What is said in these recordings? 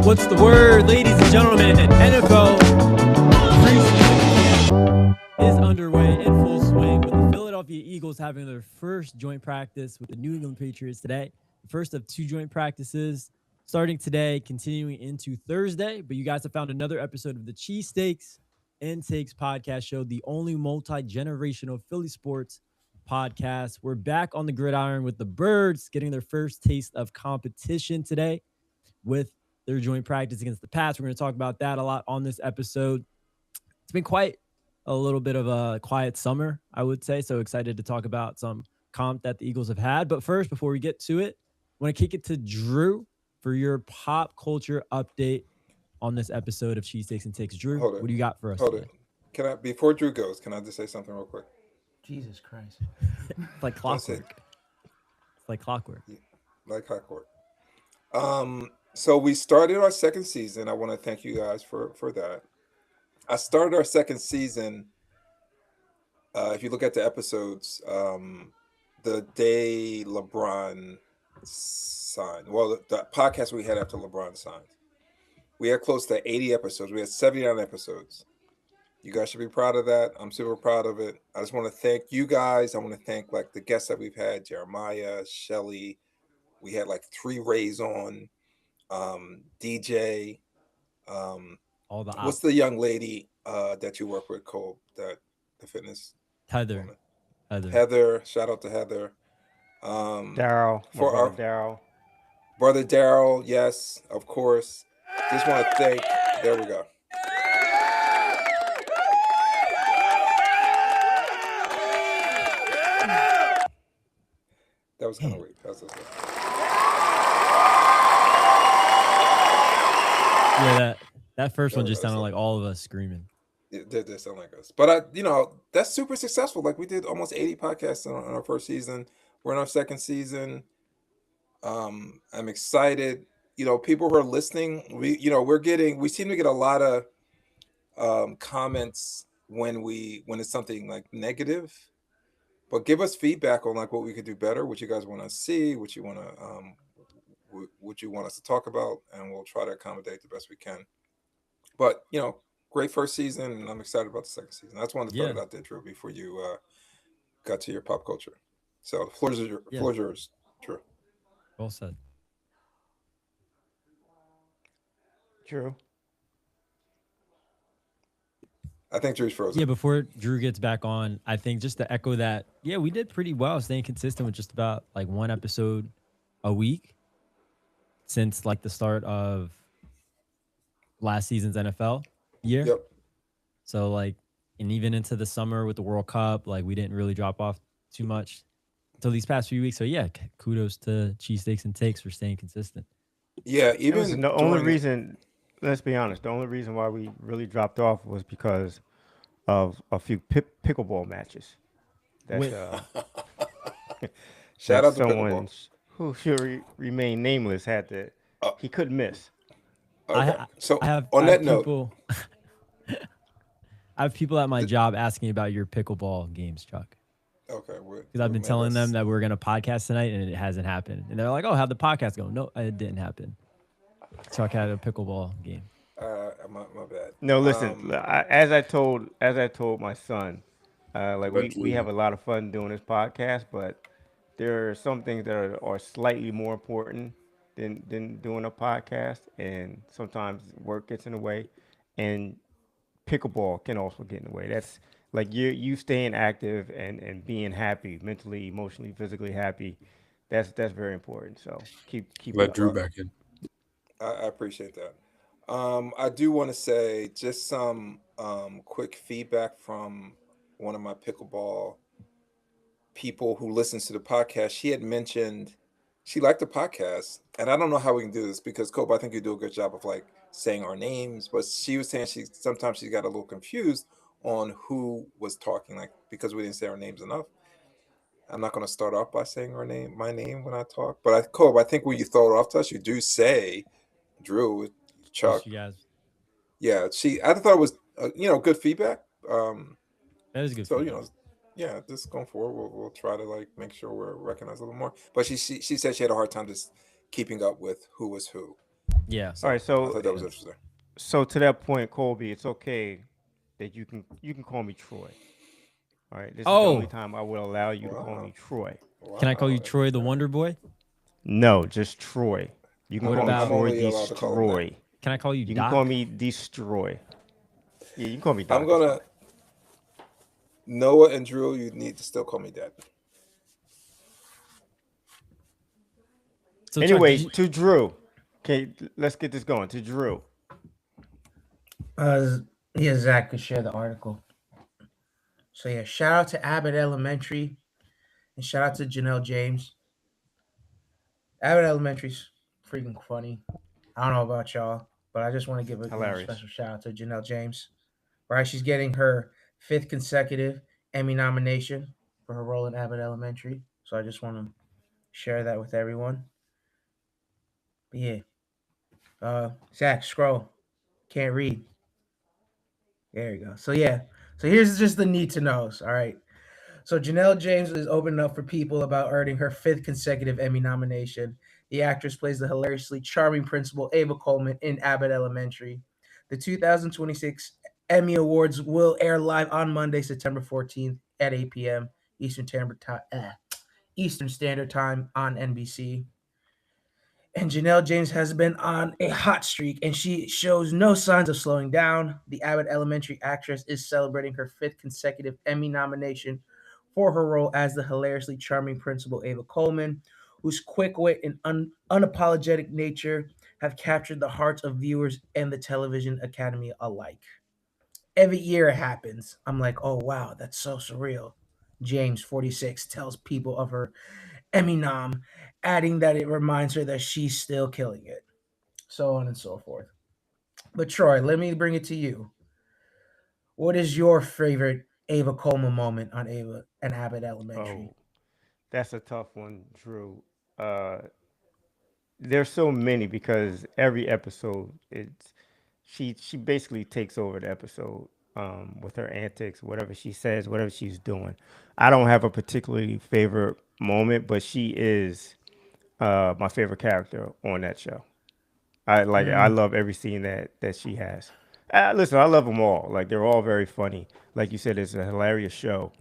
What's the word, ladies and gentlemen? NFL preseason is underway in full swing with the Philadelphia Eagles having their first joint practice with the New England Patriots today. The first of two joint practices starting today, continuing into Thursday. But you guys have found another episode of the Cheesesteaks and Takes podcast show, the only multi-generational Philly sports podcast. We're back on the gridiron with the Birds getting their first taste of competition today with their joint practice against the Pats. We're going to talk about that a lot on this episode. It's been quite a little bit of a quiet summer, I would say. So excited to talk about some comp that the Eagles have had. But first, before we get to it, I want to kick it to Drew for your pop culture update on this episode of Cheesesteaks and Takes. Drew, what do you got for us today? Can I, before Drew goes, can I just say something real quick? Jesus Christ. It's like clockwork. It's like clockwork. Yeah, like clockwork. So we started our second season. I want to thank you guys for that. I started our second season. If you look at the episodes, the day LeBron signed, well, the podcast we had after LeBron signed, we had close to 80 episodes. We had 79 episodes. You guys should be proud of that. I'm super proud of it. I just want to thank you guys. I want to thank like the guests that we've had, Jeremiah, Shelly. We had like 3 Rays on. DJ, all the what's the young lady that you work with, Cole, that the fitness Heather. Shout out to Heather. Daryl, for our Daryl, brother Daryl. Yes, of course. Just want to thank. There we go. That was kind of weak. Yeah, that first one just sounded like all of us screaming. It did sound like us. But that's super successful. Like we did almost 80 podcasts on our first season. We're in our second season. I'm excited. People who are listening, we seem to get a lot of comments when it's something like negative. But give us feedback on like what we could do better, what you guys want to see, what you want us to talk about, and we'll try to accommodate the best we can. But great first season, and I'm excited about the second season. That's one of the thoughts I did, Drew, before you got to your pop culture. So the floor's yours, Drew. Well said. Drew. I think Drew's frozen. Yeah, before Drew gets back on, I think just to echo that, we did pretty well staying consistent with just about like one episode a week since like the start of last season's NFL year. Yep. So like, and even into the summer with the World Cup, like we didn't really drop off too much until these past few weeks. So yeah, kudos to Cheesesteaks and Takes for staying consistent. Yeah, even the only reason, let's be honest, the only reason why we really dropped off was because of a few pickleball matches. That shout out to someone who should remain nameless he couldn't miss. Okay. I have people at my job asking about your pickleball games, Chuck. Okay. Because I've been telling them that we're going to podcast tonight and it hasn't happened. And they're like, oh, how'd the podcast go? No, it didn't happen. Chuck had a pickleball game. My bad. No, listen, as I told my son, we have a lot of fun doing this podcast, but there are some things that are slightly more important than doing a podcast, and sometimes work gets in the way, and pickleball can also get in the way. That's like you staying active and being happy, mentally, emotionally, physically happy. That's very important. So keep let Drew back in. I appreciate that. I do want to say just some quick feedback from one of my pickleball people who listens to the podcast. She had mentioned she liked the podcast, and I don't know how we can do this because Cope, I think you do a good job of like saying our names, but she was saying sometimes she got a little confused on who was talking, like because we didn't say our names enough. I'm not going to start off by saying my name when I talk, but Cope, I think when you throw it off to us, you do say Drew, Chuck. Yeah, I thought it was good feedback. That is good. So just going forward, we'll try to like make sure we're recognized a little more. But she said she had a hard time just keeping up with who was who. Yeah. All right, I thought that was interesting. so to that point, Colby, it's okay that you can call me Troy. All right, this is the only Oh, time I will allow you to call Wow. me Troy. can I call you Wow. Troy the Wonder Boy? No, just Troy. You can What call me about- I'm Troy only allowed to call him that. Destroy. Can I call you You can Doc? call me Destroy. Yeah, you can call me Doc. I'm it's gonna fine. Noah and Drew. You need to still call me Dad. So Chuck, Anyways, did you- to Drew. Okay, let's get this going. To Drew. Yeah, Zach could share the article. So yeah, shout out to Abbott Elementary, and shout out to Janelle James. Abbott Elementary's freaking funny. I don't know about y'all, but I just want to give a Hilarious. special shout out to Janelle James. Right, she's getting her 5th consecutive Emmy nomination for her role in Abbott Elementary. So I just want to share that with everyone. But yeah, Zach, scroll. Can't read. There you go. So yeah, so here's just the need to knows. All right. So Janelle James is opening up for people about earning her 5th consecutive Emmy nomination. The actress plays the hilariously charming principal Ava Coleman in Abbott Elementary. The 2026 Emmy Awards will air live on Monday, September 14th at 8 p.m. Eastern Standard Time on NBC. And Janelle James has been on a hot streak, and she shows no signs of slowing down. The Abbott Elementary actress is celebrating her 5th consecutive Emmy nomination for her role as the hilariously charming principal Ava Coleman, whose quick wit and unapologetic nature have captured the hearts of viewers and the television academy alike. Every year it happens, I'm like, oh wow, that's so surreal. James, 46, tells people of her Emmy nom, adding that it reminds her that she's still killing it. So on and so forth. But Troy, let me bring it to you. What is your favorite Ava Coleman moment on Ava and Abbott Elementary? Oh, that's a tough one, Drew. Uh, there's so many because every episode it's she basically takes over the episode with her antics, whatever she says, whatever she's doing. I don't have a particularly favorite moment, but she is my favorite character on that show. I Mm. love every scene that she has. Listen, I love them all. Like they're all very funny. Like you said, it's a hilarious show.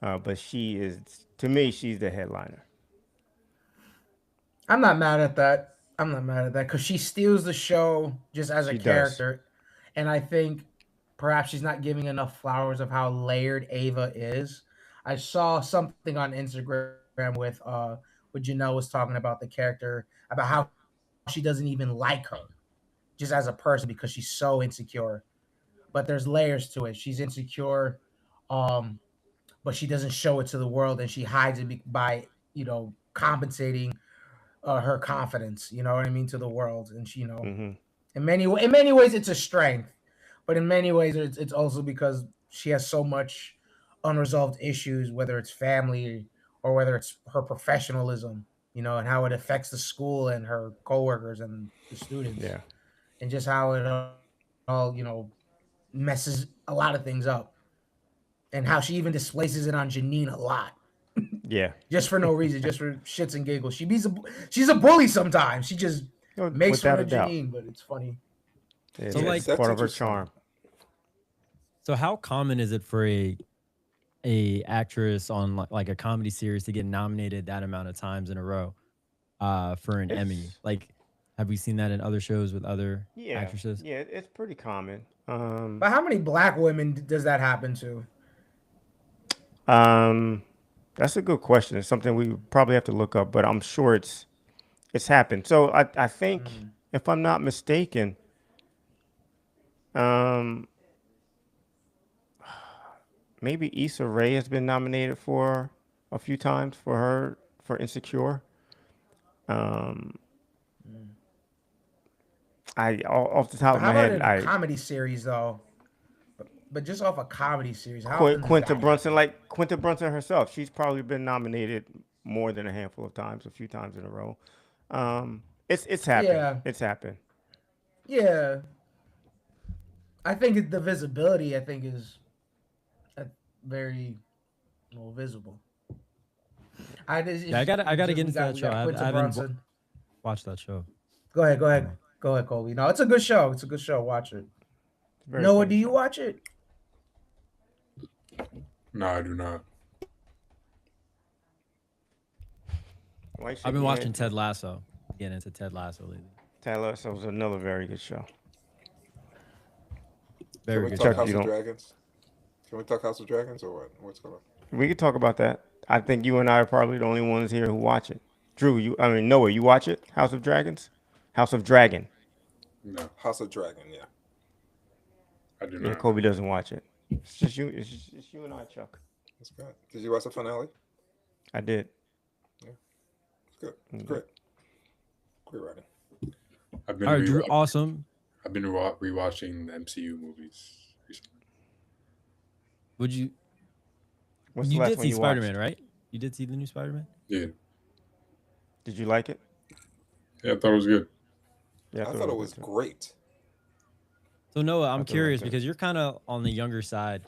But she is, to me, she's the headliner. I'm not mad at that. I'm not mad at that because she steals the show just as a She does. character, and I think perhaps she's not giving enough flowers of how layered Ava is. I saw something on Instagram with Janelle was talking about the character about how she doesn't even like her just as a person because she's so insecure. But there's layers to it. She's insecure, um, but she doesn't show it to the world, and she hides it by compensating her confidence. You know what I mean, to the world, and she Hmm. in many ways it's a strength, but in many ways it's also because she has so much unresolved issues, whether it's family or whether it's her professionalism, and how it affects the school and her coworkers and the students, Yeah. and just how it all messes a lot of things up, and how she even displaces it on Janine a lot. Yeah. Just for no reason, just for shits and giggles. She's a bully sometimes. She just No, makes fun without a of doubt. Janine, but it's funny. So, like- It's That's part of her interesting. charm. So how common is it for a actress on like a comedy series to get nominated that amount of times in a row for an Emmy? It's Like, have we seen that in other shows with other yeah, actresses? yeah. It's pretty common. But how many black women does that happen to? Um, that's a good question. It's something we would probably have to look up, but I'm sure it's happened. So I think Mm. if I'm not mistaken, um, maybe Issa Rae has been nominated for a few times for Insecure. Um, Mm. off the top But of how my about head, in a I comedy series though? But just off a comedy series, how often does Quinta that Brunson, happen? like Quinta Brunson herself, she's probably been nominated more than a handful of times, a few times in a row. It's happened. Yeah, It's happened. yeah. I think the visibility, I think, is uh, very visible. Yeah, I gotta get we into that show. got I Quinta haven't Brunson. watched that show. Go ahead. Go ahead, Colby. No, it's a good show. It's a good show. Watch it. Very Noah, funny do you show. watch it? No, I do not. Why you I've shaking been your watching head? Ted Lasso. Getting into Ted Lasso lately. Ted Lasso was another very good show. Can Very we good talk Chuck, show. House you of don't- Dragons? Can we talk House of Dragons or what? What's going on? We could talk about that. I think you and I are probably the only ones here who watch it. Drew, Noah, you watch it? House of Dragons? House of Dragon. No, House of Dragon, yeah. I do Yeah, not. Kobe doesn't watch it. It's just you. It's you and I, Chuck. That's good. Did you watch the finale? I did. It's good. It's Mhm. great. Great writing. I've been All right, Drew. rewatching, Awesome. I've been rewatching the MCU movies recently. Would you? What's You the last did one see you Spider watched? Man, right? You did see the new Spider Man. Yeah, Did you like it? yeah, I thought it was good. Yeah, I thought it good was too. great. So Noah, I'm thought it was curious good. because you're kind of on the younger side.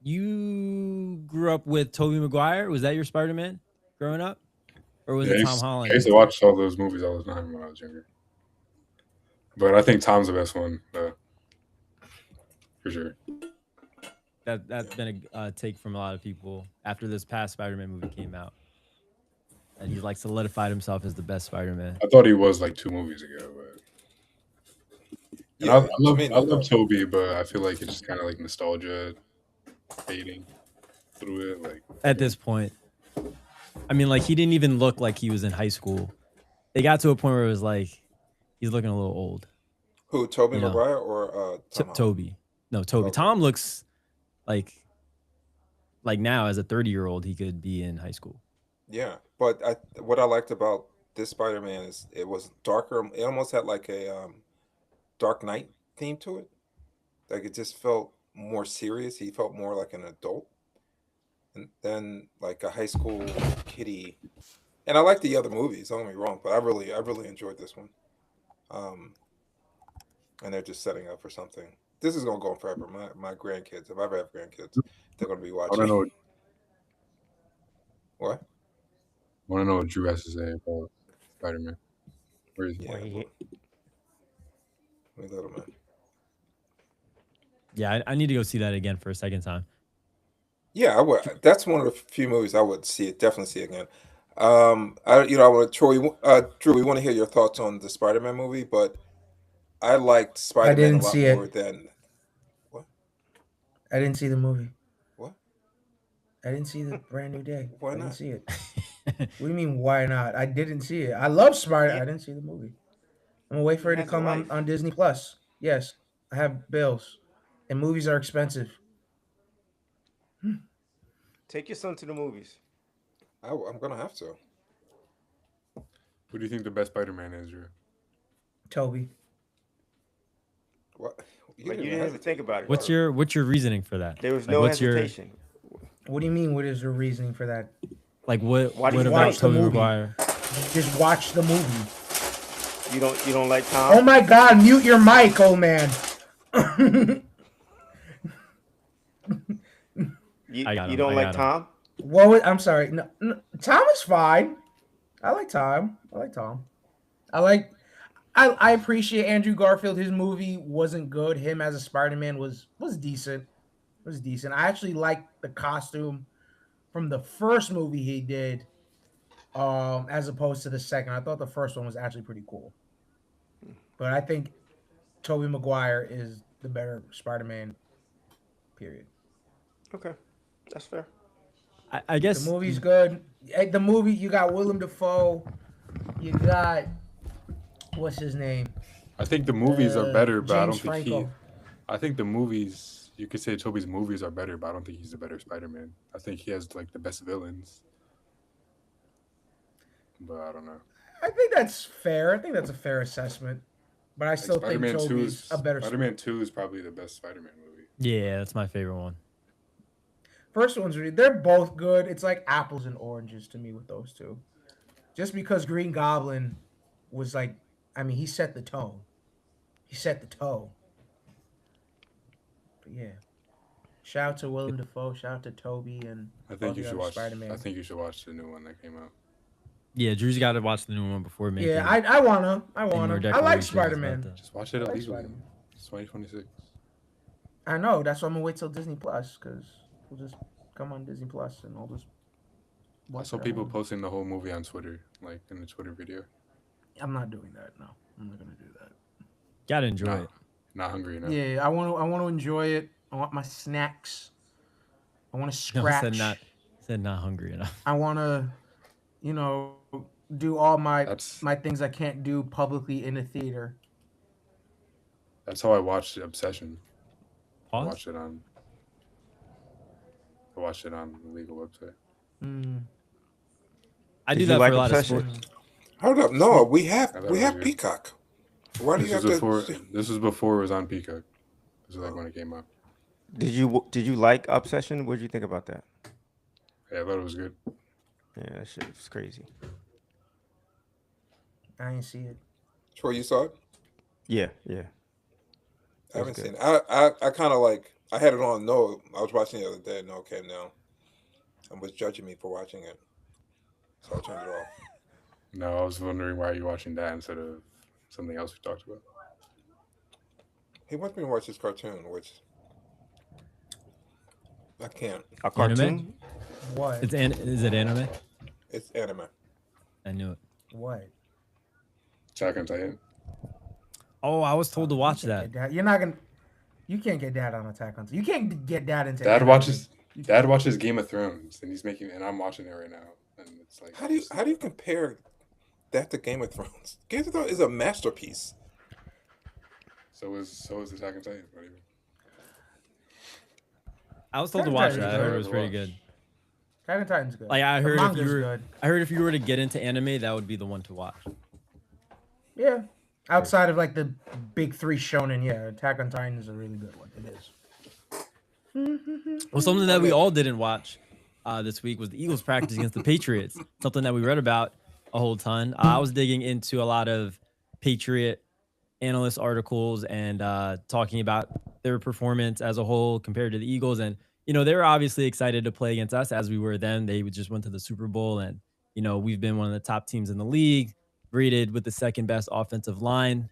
You grew up with Tobey Maguire. Was that your Spider Man growing up, or was Yeah, it Tom Holland? I used to watch all those movies all the time when I was younger. But I think Tom's the best one, for sure. That's been a take from a lot of people after this past Spider Man movie came out, and he's like solidified himself as the best Spider Man. I thought he was like 2 movies ago, but and Yeah, I mean, love Toby, but I feel like it's just kind of like nostalgia fading through it. Like, At this point, I mean, like he didn't even look like he was in high school. It got to a point where it was like he's looking a little old. Who, Tobey You know. Maguire or Tom Holland? Toby, no, Toby. Okay. Tom looks like now as a 30-year-old he could be in high school. Yeah, but what I liked about this Spider-Man is it was darker. It almost had like a Dark Knight theme to it. Like it just felt more serious. He felt more like an adult, and then like a high school kiddie. And I like the other movies. Don't get me wrong, but I really enjoyed this one. And they're just setting up for something. This is gonna go on forever. My grandkids, if I ever have grandkids, they're gonna be I want watching. to know What? what Drew has to say about Spider-Man. Where is he? Yeah, Well, he- let me let him in. Yeah, I need to go see that again for a second time. Yeah, I would. That's one of the few movies I would see it. Definitely see again. I want to Drew. We want to hear your thoughts on the Spider-Man movie, but I liked Spider-Man a didn't lot see it. more than I didn't see the movie. what? I didn't see the Brand New Day. Why I didn't not? see it. What do you mean, why not? I didn't see it. I love Spider. I didn't see the movie. I'm gonna wait for it to has a come life. on Disney Plus. Yes, I have bills, and movies are expensive. Take your son to the movies. I'm gonna have to. Who do you think the best Spider-Man is, Drew? Toby. What? Like you didn't even think about it. What's your reasoning for that? There was Like, no what's your hesitation. What do you mean? What is your reasoning for that? like what Why do what you about watch the Tobey movie? Maguire? Just watch the movie. You don't like Oh Tom? my God! Mute your mic, old man. You, I got you him, don't I like got him. Tom? What? Was, I'm sorry. No, Tom is fine. I like Tom. I appreciate Andrew Garfield. His movie wasn't good. Him as a Spider-Man was decent. Was decent. I actually liked the costume from the first movie he did, as opposed to the second. I thought the first one was actually pretty cool. But I think Tobey Maguire is the better Spider-Man. Period. Okay, that's fair. I guess The movie's good. The movie, you got Willem Dafoe. You got what's his name? I think the movies are better, but I don't James think Franco. I think the movies. You could say Toby's movies are better, but I don't think he's the better Spider-Man. I think he has like the best villains. But I don't know. I think that's fair. I think that's a fair assessment. But I Like, still think Spider-Man 2 Toby's is a better. Spider-Man 2 is probably the best Spider-Man movie. yeah, that's my favorite one. First one's really. They're both good. It's like apples and oranges to me with those two. Just because Green Goblin was like, I mean, he set the tone. He set the tone. But yeah. Shout out to Willem Dafoe. Shout out to Toby and I all think you the should other watch. Spider-Man. I think you should watch the new one that came out. Yeah, Drew's got to watch the new one before making. Yeah, I wanna. any more I like declarations Spider-Man. about that. Just watch it I like illegally. Spider-Man. It's 2026. I know. That's why I'm gonna wait till Disney Plus because we'll just come on Disney Plus and I'll just I watch saw it at people home. posting the whole movie on Twitter, like in the Twitter video. I'm not doing that. No, I'm not gonna do that. Got to enjoy Nah, it. not hungry enough. Yeah, I want to enjoy it. I want my snacks. I want to No, scratch. said not hungry enough. I want to, do all my That's things I can't do publicly in a theater. that's how I watched Obsession. I Pause. watched it on the legal website. Mm. I Did do you that like for a lot of Obsession? sports. Hold up. No, we I have thought it was good. Peacock. Why do you have to? This was before it was on Peacock. This was like when it came out. Did you like Obsession? What did you think about that? Yeah, I thought it was good. Yeah, that shit was crazy. I didn't see it. Troy, you saw it? Yeah. I haven't good. seen it. I kind of like. I had it on. No, I was watching it the other day. No, came down and was judging me for watching it, so I turned it off. No, I was wondering why you're watching that instead of something else we talked about. He wants me to watch this cartoon, which I can't. A cartoon? Anime? What? Is it anime? It's anime. I knew it. What? Attack on Titan. Oh, I was told to watch You that. can't get You're not gonna. You can't get dad on Attack on Titan. You can't get dad into. Dad anime. watches Game of Thrones, and I'm watching it right now, and it's like How do you compare that to Game of Thrones? Game of Thrones is a masterpiece. So is Attack on Titan. What do you mean? I was told to Attack on watch Titan's that. I heard good. it was pretty good. Attack on Titan's good. Like I The heard if manga's you were, good. I heard if you were to get into anime, that would be the one to watch. Yeah. Outside of like the big three shonen, yeah, Attack on Titan is a really good one. It is. Well, something that we all didn't watch this week was the Eagles practice against the Patriots. Something that we read about a whole ton. I was digging into a lot of Patriot analyst articles and talking about their performance as a whole compared to the Eagles. And, they were obviously excited to play against us as we were then. They just went to the Super Bowl and, we've been one of the top teams in the league, rated with the second best offensive line,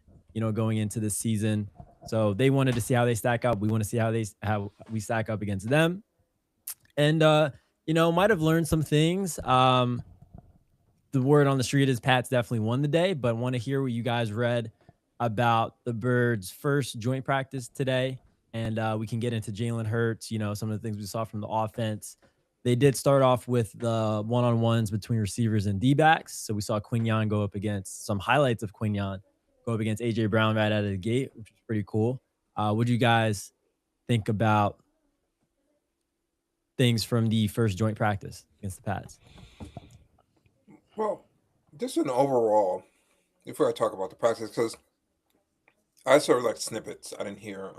going into this season. So they wanted to see how they stack up. We want to see how we stack up against them. And, might have learned some things. The word on the street is Pats definitely won the day, but want to hear what you guys read about the Birds' first joint practice today. And we can get into Jalen Hurts, some of the things we saw from the offense. They did start off with the one-on-ones between receivers and D-backs. So we saw Quignon go up against some highlights of Quignon go up against A.J. Brown right out of the gate, which was pretty cool. What do you guys think about things from the first joint practice against the Pats? Well, just an overall, before I talk about the practice, because I sort of like snippets. I didn't hear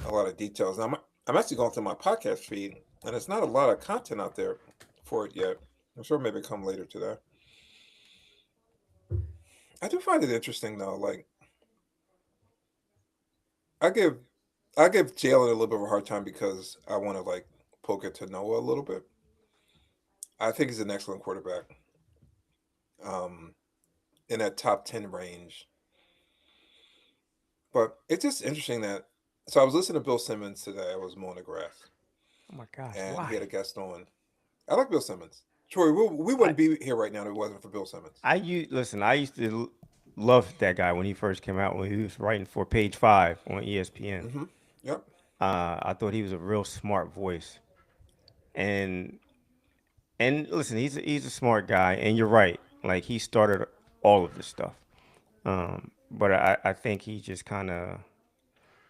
a lot of details. Now, I'm actually going through my podcast feed, and it's not a lot of content out there for it yet. I'm sure maybe come later today. I do find it interesting though. Like, I give Jalen a little bit of a hard time because I want to like poke it to Noah a little bit. I think he's an excellent quarterback. In that top 10 range. But it's just interesting that. So I was listening to Bill Simmons today. I was mowing the grass. Oh my gosh, And why? he had a guest on. I like Bill Simmons. Troy, we wouldn't be here right now if it wasn't for Bill Simmons. I used to love that guy when he first came out, when he was writing for Page 5 on ESPN. Mm-hmm. Yep. I thought he was a real smart voice. And listen, he's a smart guy, and you're right. Like, he started all of this stuff. But I think he just kind of,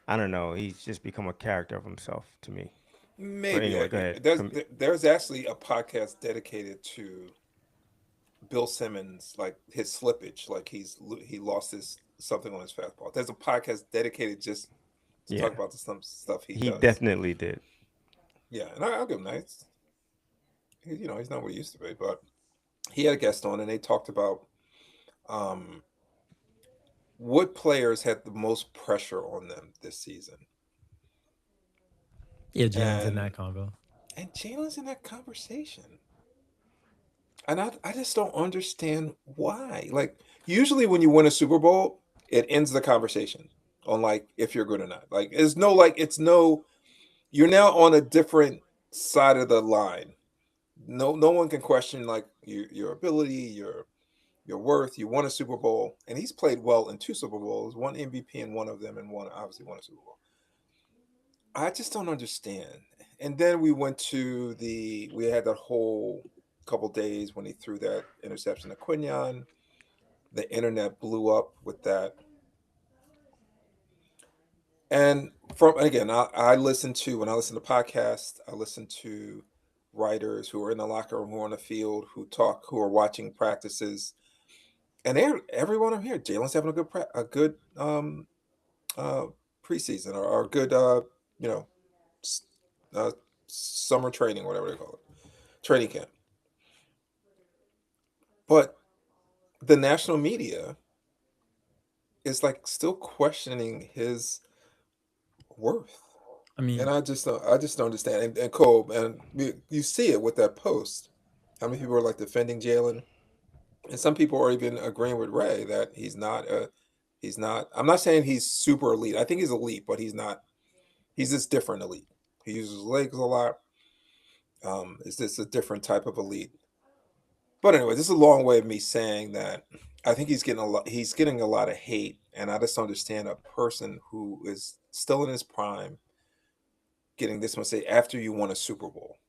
I don't know, he's just become a character of himself to me. Maybe. anyway, go ahead. There's actually a podcast dedicated to Bill Simmons, like his slippage, like he lost something on his fastball. There's a podcast dedicated just to talk about some stuff he does. Definitely did. Yeah, and I'll give him that. He's not what he used to be, but he had a guest on, and they talked about what players had the most pressure on them this season. Yeah, Jalen's in that convo. And Jalen's in that conversation. And I just don't understand why. Like, usually when you win a Super Bowl, it ends the conversation on like if you're good or not. Like, it's no, you're now on a different side of the line. No one can question like your ability, your worth. You won a Super Bowl, and he's played well in two Super Bowls, one MVP in one of them, and one obviously won a Super Bowl. I just don't understand. And then we had that whole couple days when he threw that interception to Quinion. The internet blew up with that. And from again, I listen to when I listen to podcasts, I listen to writers who are in the locker room, who are on the field, who are watching practices, and everyone I'm here. Jalen's having a good uh, preseason or a good you know s- uh, summer training, whatever they call it, training camp. But the national media is like still questioning his worth. I And mean, I just don't understand. And Cole, and you see it with that post. How many people are like defending Jalen, and some people are even agreeing with Ray that he's not. I'm not saying he's super elite. I think he's elite, but he's not. He's just different elite. He uses his legs a lot. It's just a different type of elite. But anyway, this is a long way of me saying that I think he's getting a lot. He's getting a lot of hate, and I just don't understand a person who is still in his prime getting this much say after you won a Super Bowl.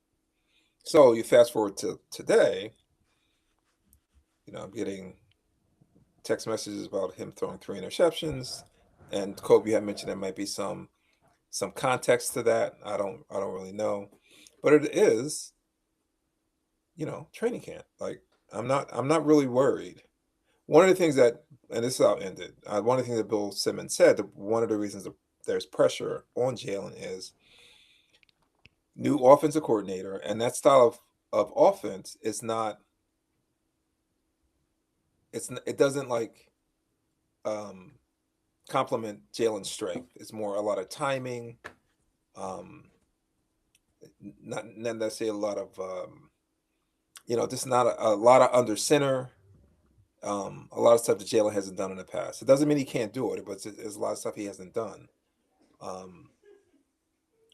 So you fast forward to today, I'm getting text messages about him throwing three interceptions, and Kobe had mentioned there might be some context to that. I don't really know, but it is training camp. Like I'm not really worried. One of the things that, and this is how it ended. One of the things that Bill Simmons said, that one of the reasons that there's pressure on Jalen is new offensive coordinator, and that style of offense is not. It doesn't like um, complement Jalen's strength. It's more a lot of timing, um, not necessarily a lot of just not a lot of under center. A lot of stuff that Jalen hasn't done in the past. It doesn't mean he can't do it, but there's a lot of stuff he hasn't done. Um,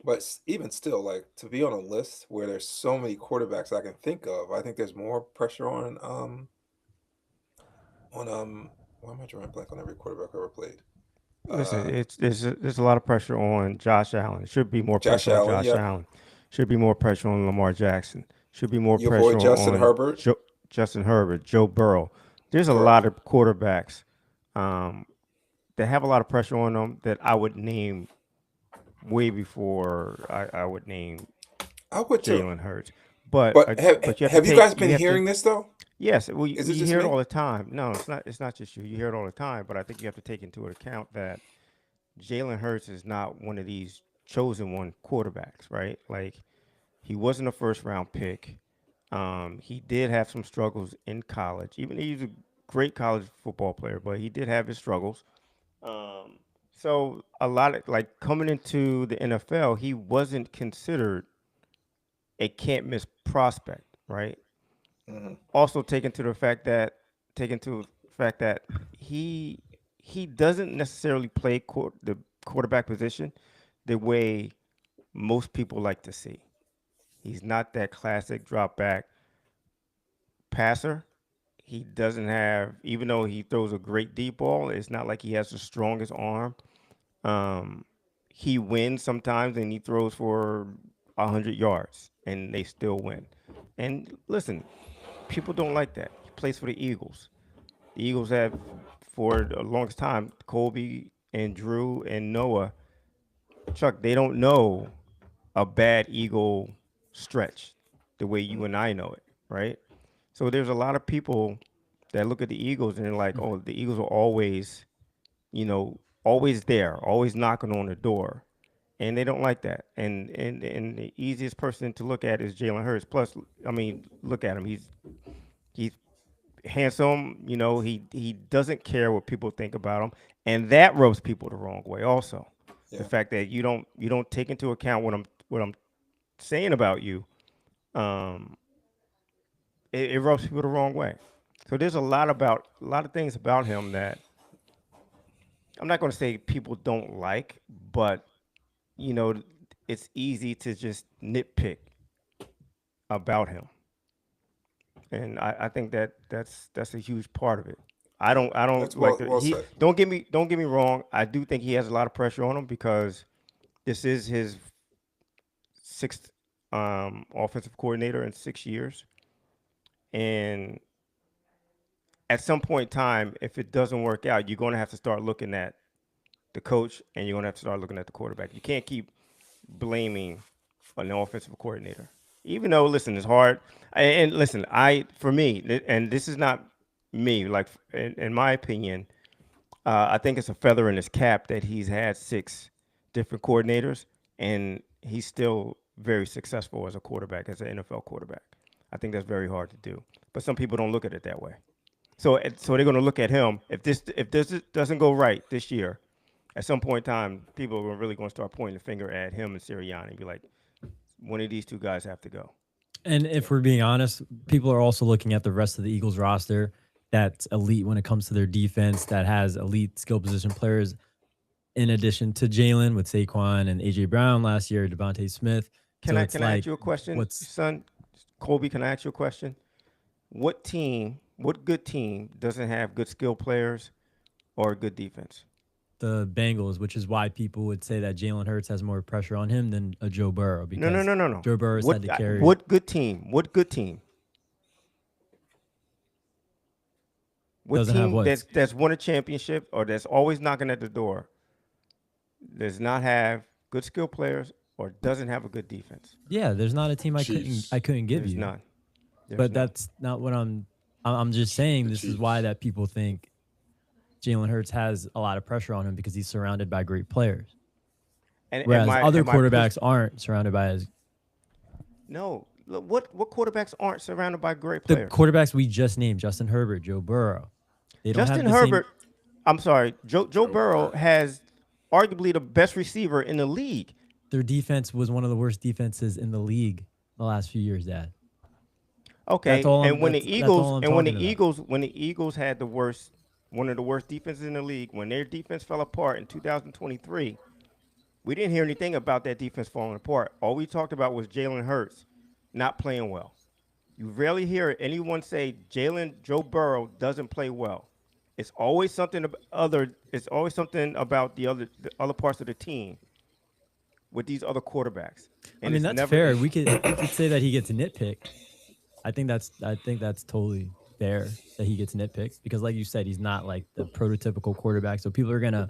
but even still, like to be on a list where there's so many quarterbacks I can think of, I think there's more pressure on why am I drawing a blank on every quarterback I ever played? Listen, Uh, there's a lot of pressure on Josh Allen. Should be more Josh pressure on Allen, Josh yep. Allen. Should be more pressure on Lamar Jackson. Should be more You avoid pressure Justin on Herbert, Justin Herbert, Joe Burrow. There's a correct? lot of quarterbacks um, that have a lot of pressure on them that I would name way before I would name I would too. Jalen Hurts. But But have but you have to have you guys take been you have to hearing this though? yes, well Is it you just hear it me? all the time. No, it's not just you. You hear it all the time. But I think you have to take into account that Jalen Hurts is not one of these chosen one quarterbacks, right? Like he wasn't a first round pick. He did have some struggles in college. Even he's a great college football player, but he did have his struggles. Um, so a lot of like coming into the NFL, he wasn't considered a can't miss prospect, right? Hmm. Also taken to the fact that he he doesn't necessarily play the quarterback position the way most people like to see. He's not that classic drop back passer. He doesn't have, even though he throws a great deep ball, it's not like he has the strongest arm. Um, he wins sometimes and he throws for 100 yards and they still win. And listen, people don't like that. He plays for the Eagles. The Eagles have, for the longest time, Colby and Drew and Noah, Chuck, they don't know a bad Eagle stretch the way you and I know it, right? So there's a lot of people that look at the Eagles and they're like, oh, the Eagles are always, always there, always knocking on the door. And they don't like that. And the easiest person to look at is Jalen Hurts. Plus, I mean, look at him. He's handsome. He doesn't care what people think about him, and that rubs people the wrong way. Also, the Yeah. fact that you don't take into account what I'm saying about you, um, it rubs people the wrong way. So there's a lot of things about him that I'm not going to say people don't like, but you know, it's easy to just nitpick about him, and I think that that's a huge part of it. I That's don't like well the well he said. don't get me wrong. I do think he has a lot of pressure on him because this is his sixth offensive coordinator in 6 years, and at some point in time, if it doesn't work out, you're going to have to start looking at the coach and you're going to have to start looking at the quarterback. You can't keep blaming an offensive coordinator. Even though, listen, it's hard. And listen, for me, and this is not me, like in my opinion, I think it's a feather in his cap that he's had six different coordinators and he's still very successful as a quarterback, as an NFL quarterback. I think that's very hard to do. But some people don't look at it that way. So they're going to look at him. If this doesn't go right this year, at some point in time, people are really going to start pointing the finger at him and Sirianni and be like, one of these two guys have to go. And if we're being honest, people are also looking at the rest of the Eagles roster that's elite when it comes to their defense, that has elite skill position players in addition to Jalen with Saquon and AJ Brown last year, Devontae Smith. Can So I it's can I like, ask you a question, what's son? Colby, can I ask you a question? What good team doesn't have good skill players or good defense? the Bengals, which is why people would say that Jalen Hurts has more pressure on him than a Joe Burrow No, no, because no, no, no. Joe Burrow's had to carry. What good team? What good team? What Doesn't have team what? that's won a championship or that's always knocking at the door does not have good skill players or doesn't have a good defense? Yeah, there's not a team Chiefs. I couldn't give There's you. none. There's But none. that's not what I'm just saying The this is why Chiefs. that people think Jalen Hurts has a lot of pressure on him because he's surrounded by great players. And Whereas other am I push? quarterbacks aren't surrounded by as No. Look, what quarterbacks aren't surrounded by great the players? quarterbacks we just named, Justin Herbert, Joe Burrow. They don't have Justin the same. Herbert. I'm sorry. Joe Joe Burrow Burrow. has arguably the best receiver in the league. Their defense was one of the worst defenses in the league the last few years, Dad. That's Okay, all I'm and when that's the that's Eagles all I'm and talking about. when the Eagles had one of the worst defenses in the league, when their defense fell apart in 2023, we didn't hear anything about that defense falling apart. All we talked about was Jalen Hurts not playing well. You rarely hear anyone say Joe Burrow doesn't play well. It's always something other. It's always something about the other parts of the team with these other quarterbacks, I and mean, it's that's never. fair. We could say that he gets nitpicked. I think that's totally fair that he gets nitpicked because, like you said, he's not like the prototypical quarterback. So people are gonna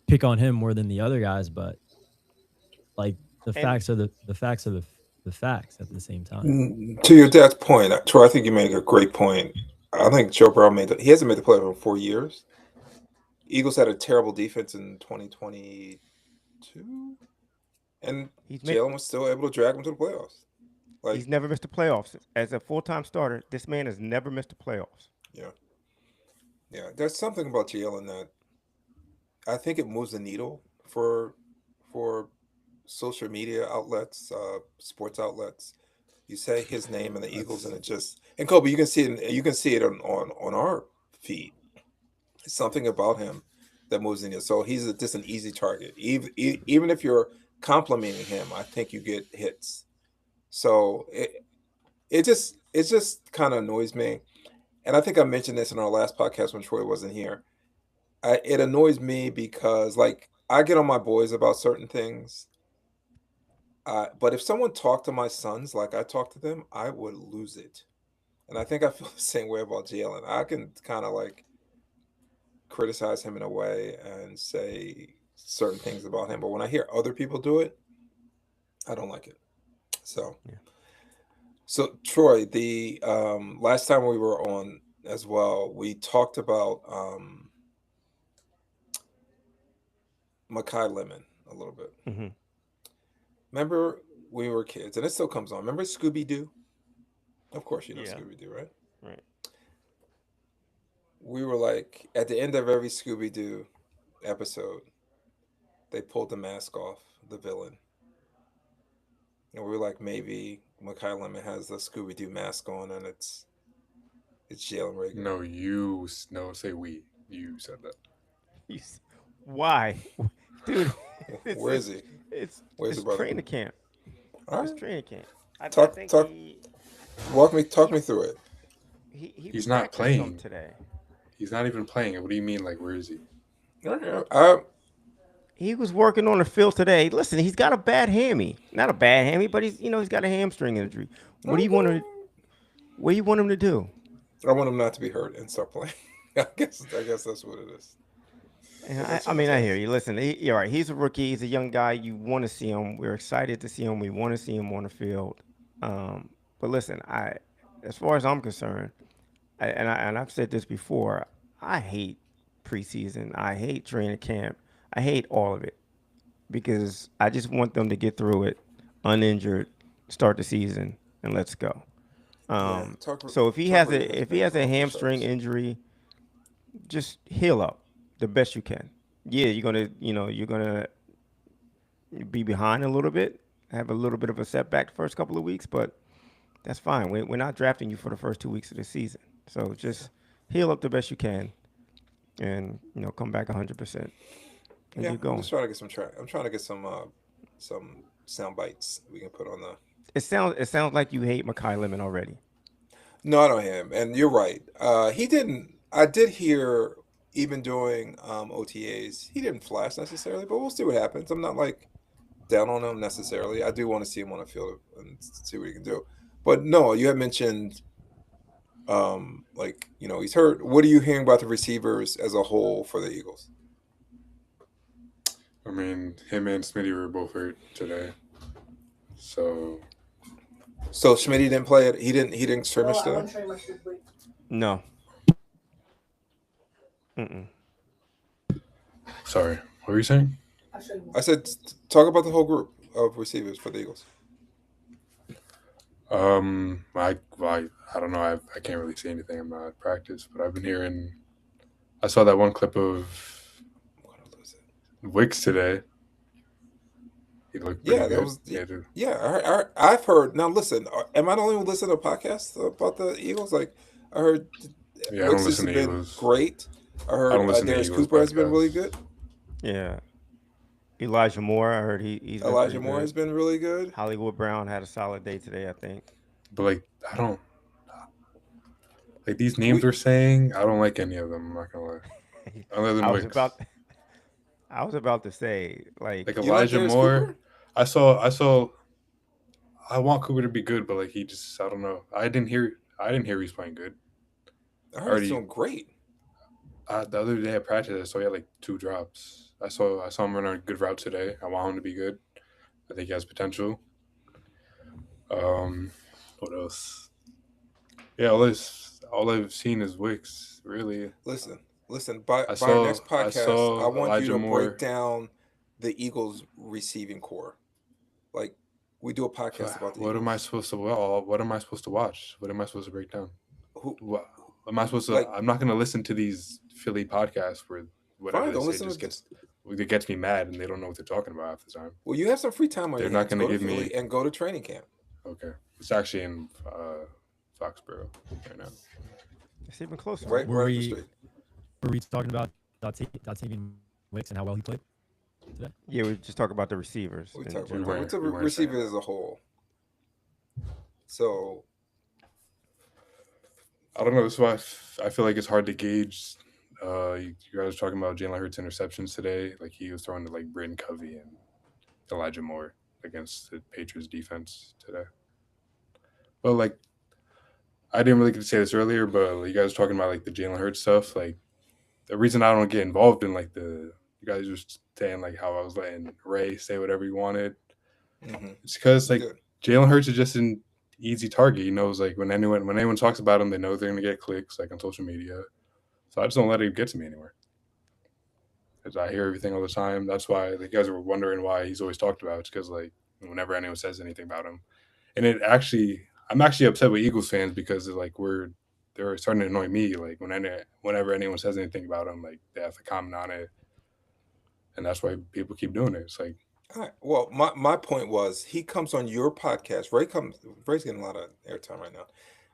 pick on him more than the other guys. But like the And facts are the facts are the facts at the same time. To your dad's point, Troy, I think you make a great point. I think Joe Burrow he hasn't made the playoffs in 4 years. Eagles had a terrible defense in 2022, and he's made Jalen was still able to drag them to the playoffs. he's Like, never missed the playoffs as a full-time starter. This man has never missed the playoffs. yeah, yeah. There's something about Jalen that I think it moves the needle for social media outlets, sports outlets. You say his name and the Eagles, and it just and Kobe, you can see it on our feed. It's something about him that moves in you. So he's just an easy target. Even if you're complimenting him, I think you get hits. So it just kind of annoys me. And I think I mentioned this in our last podcast when Troy wasn't here. It annoys me because like I get on my boys about certain things. But if someone talked to my sons like I talk to them, I would lose it. And I think I feel the same way about Jalen. I can kind of like criticize him in a way and say certain things about him, but when I hear other people do it, I don't like it. So, Yeah. so Troy, the last time we were on as well, we talked about Makai Lemon a little bit. Hmm. Remember we were kids, and it still comes on. Remember Scooby Doo? Of course, you know Yeah. Scooby Doo, right? Right. We were like at the end of every Scooby Doo episode, they pulled the mask off the villain, and we were like, maybe Makai Lemon has the Scooby Doo mask on, and it's It's Jalen Rager. No, say we. You said that. Why, dude? Where is he? It's Where's the it's brother? training camp. All It's right, training camp. I talk think talk. Talk me through it. he He's not practiced some playing. today. He's not even playing. What do you mean? Like, where is he? Okay. He was working on the field today. Listen, he's got a bad hammy. Not a bad hammy, but he's got a hamstring injury. What do you want him? What do you want him to do? I want him not to be hurt and start playing. I guess that's what it is. I mean, I hear you. Listen, you're right. He's a rookie. He's a young guy. You want to see him. We're excited to see him. We want to see him on the field. But listen, as far as I'm concerned, and I've said this before, I hate preseason. I hate training camp. I hate all of it because I just want them to get through it uninjured, start the season, and let's go. So if he has a hamstring injury, just heal up the best you can. Yeah, you're gonna be behind a little bit, have a little bit of a setback the first couple of weeks, but that's fine. We're not drafting you for the first 2 weeks of the season, so just heal up the best you can, and come back 100%. And Yeah, you're going. I'm just trying to get some I'm trying to get some sound bites we can put on the. It sounds like you hate Makai Lemon already. No, I don't hate him, and you're right. He didn't. I did hear even doing OTAs, he didn't flash necessarily, but we'll see what happens. I'm not like down on him necessarily. I do want to see him on the field and see what he can do. But no, you had mentioned he's hurt. What are you hearing about the receivers as a whole for the Eagles? I mean, him and Smitty were both hurt today. So Schmitty didn't play it. He didn't scrimmage today. No. Mm-mm. Sorry, what were you saying? I said talk about the whole group of receivers for the Eagles. I don't know. I can't really see anything. I'm not at practice, but I've been hearing. I saw that one clip of Wicks today. He looked pretty good. I've heard. Now listen, am I the only one listening to podcasts about the Eagles? Like I heard. Yeah, I don't listen to been Eagles. Great. I heard Darius Cooper has been really good. Yeah. Elijah Moore, I heard he's been Elijah Moore has been really good. Hollywood Brown had a solid day today, I think. But I don't like these names we're saying. I don't like any of them. I'm not gonna lie. Other than Wicks. I was about to say like Elijah Moore. Cooper? I want Cooper to be good, but he just I don't know. I didn't hear he's playing good. I heard he's doing great. The other day at practice, I saw he had 2 drops. I saw him run a good route today. I want him to be good. I think he has potential. What else? Yeah, all I've seen is Wicks. Really. Listen. By our next podcast, I want Elijah you to Moore. break down the Eagles receiving core. We do a podcast about the What Eagles. am I supposed to? What am I supposed to watch? What am I supposed to break down? What am I supposed to? I'm not going to listen to these Philly podcasts where whatever they say it gets me mad and they don't know what they're talking about half the time. Well, you have some free time on your hands. They're not going to give me and go to training camp. Okay, it's actually in Foxborough right now. It's even closer. Right Were the street. we talking about Dotavian Wicks and how well he played today? Yeah, we just talk about the receivers. We talk about the receivers as a whole. So I don't know. This is why I feel like it's hard to gauge. You guys were talking about Jalen Hurts interceptions today. He was throwing to Braden Covey and Elijah Moore against the Patriots defense today. But I didn't really get to say this earlier, but you guys were talking about the Jalen Hurts stuff. The reason I don't get involved in you guys were saying how I was letting Ray say whatever he wanted. Mm-hmm. It's because Jalen Hurts is just an easy target. He knows when anyone talks about him, they know they're gonna get clicks on social media. So I just don't let it get to me anywhere. Because I hear everything all the time. That's why you guys were wondering why he's always talked about. It's because whenever anyone says anything about him, and I'm actually upset with Eagles fans because they're starting to annoy me. Whenever anyone says anything about him, they have to comment on it, and that's why people keep doing it. It's all right. Well, my point was he comes on your podcast. Ray's getting a lot of airtime right now.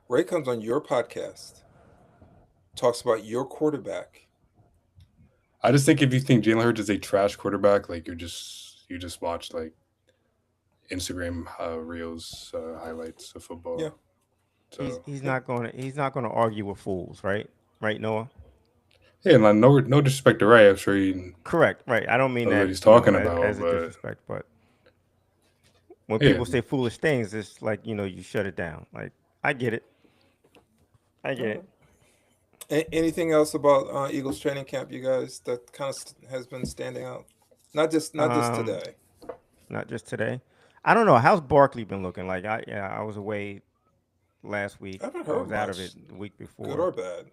Ray comes on your podcast talks about your quarterback. I just think if you think Jalen Hurts is a trash quarterback, like you just watched like Instagram reels, highlights of football. Yeah. So He's not gonna argue with fools, right? Right, Noah? yeah, and like, no disrespect to Ray. I'm sure he Correct. Right. I don't mean knows that what he's talking as, about, as a but disrespect, but when yeah, people say foolish things, it's like you shut it down. Like I get it. I get it. Anything else about Eagles training camp, you guys, that kind of has been standing out? Not just Um, today. not just today. I don't know. How's Barkley been looking? Like I was away last week. I haven't I heard was out of it much, the week good before. or bad.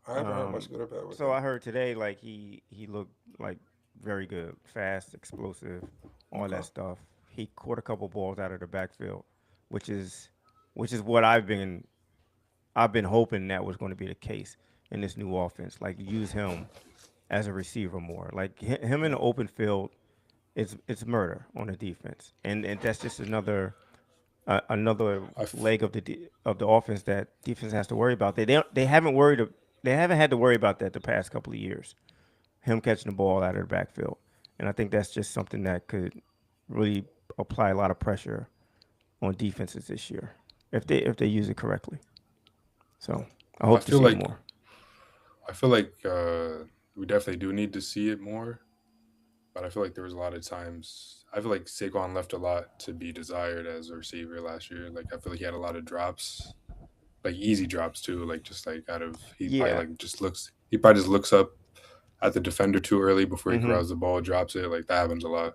I haven't heard much Um, good or bad with so him. I heard today like he looked like very good, fast, explosive, all Okay. that stuff. He caught a couple balls out of the backfield, which is what I've been hoping that was going to be the case in this new offense. Like use him as a receiver more. Like him in the open field, it's murder on the defense, and that's just another I f- leg of the offense that defense has to worry about. They haven't had to worry about that the past couple of years. Him catching the ball out of the backfield, and I think that's just something that could really apply a lot of pressure on defenses this year if they use it correctly. So I I hope to feel see it like more. I feel like we definitely do need to see it more, but I feel like there was a lot of times. I feel like Saquon left a lot to be desired as a receiver last year. Like I feel like he had a lot of drops, like easy drops too. Like just like out of Yeah. he probably just looks up at the defender too early before he Mm-hmm. grabs the ball, drops it. Like that happens a lot.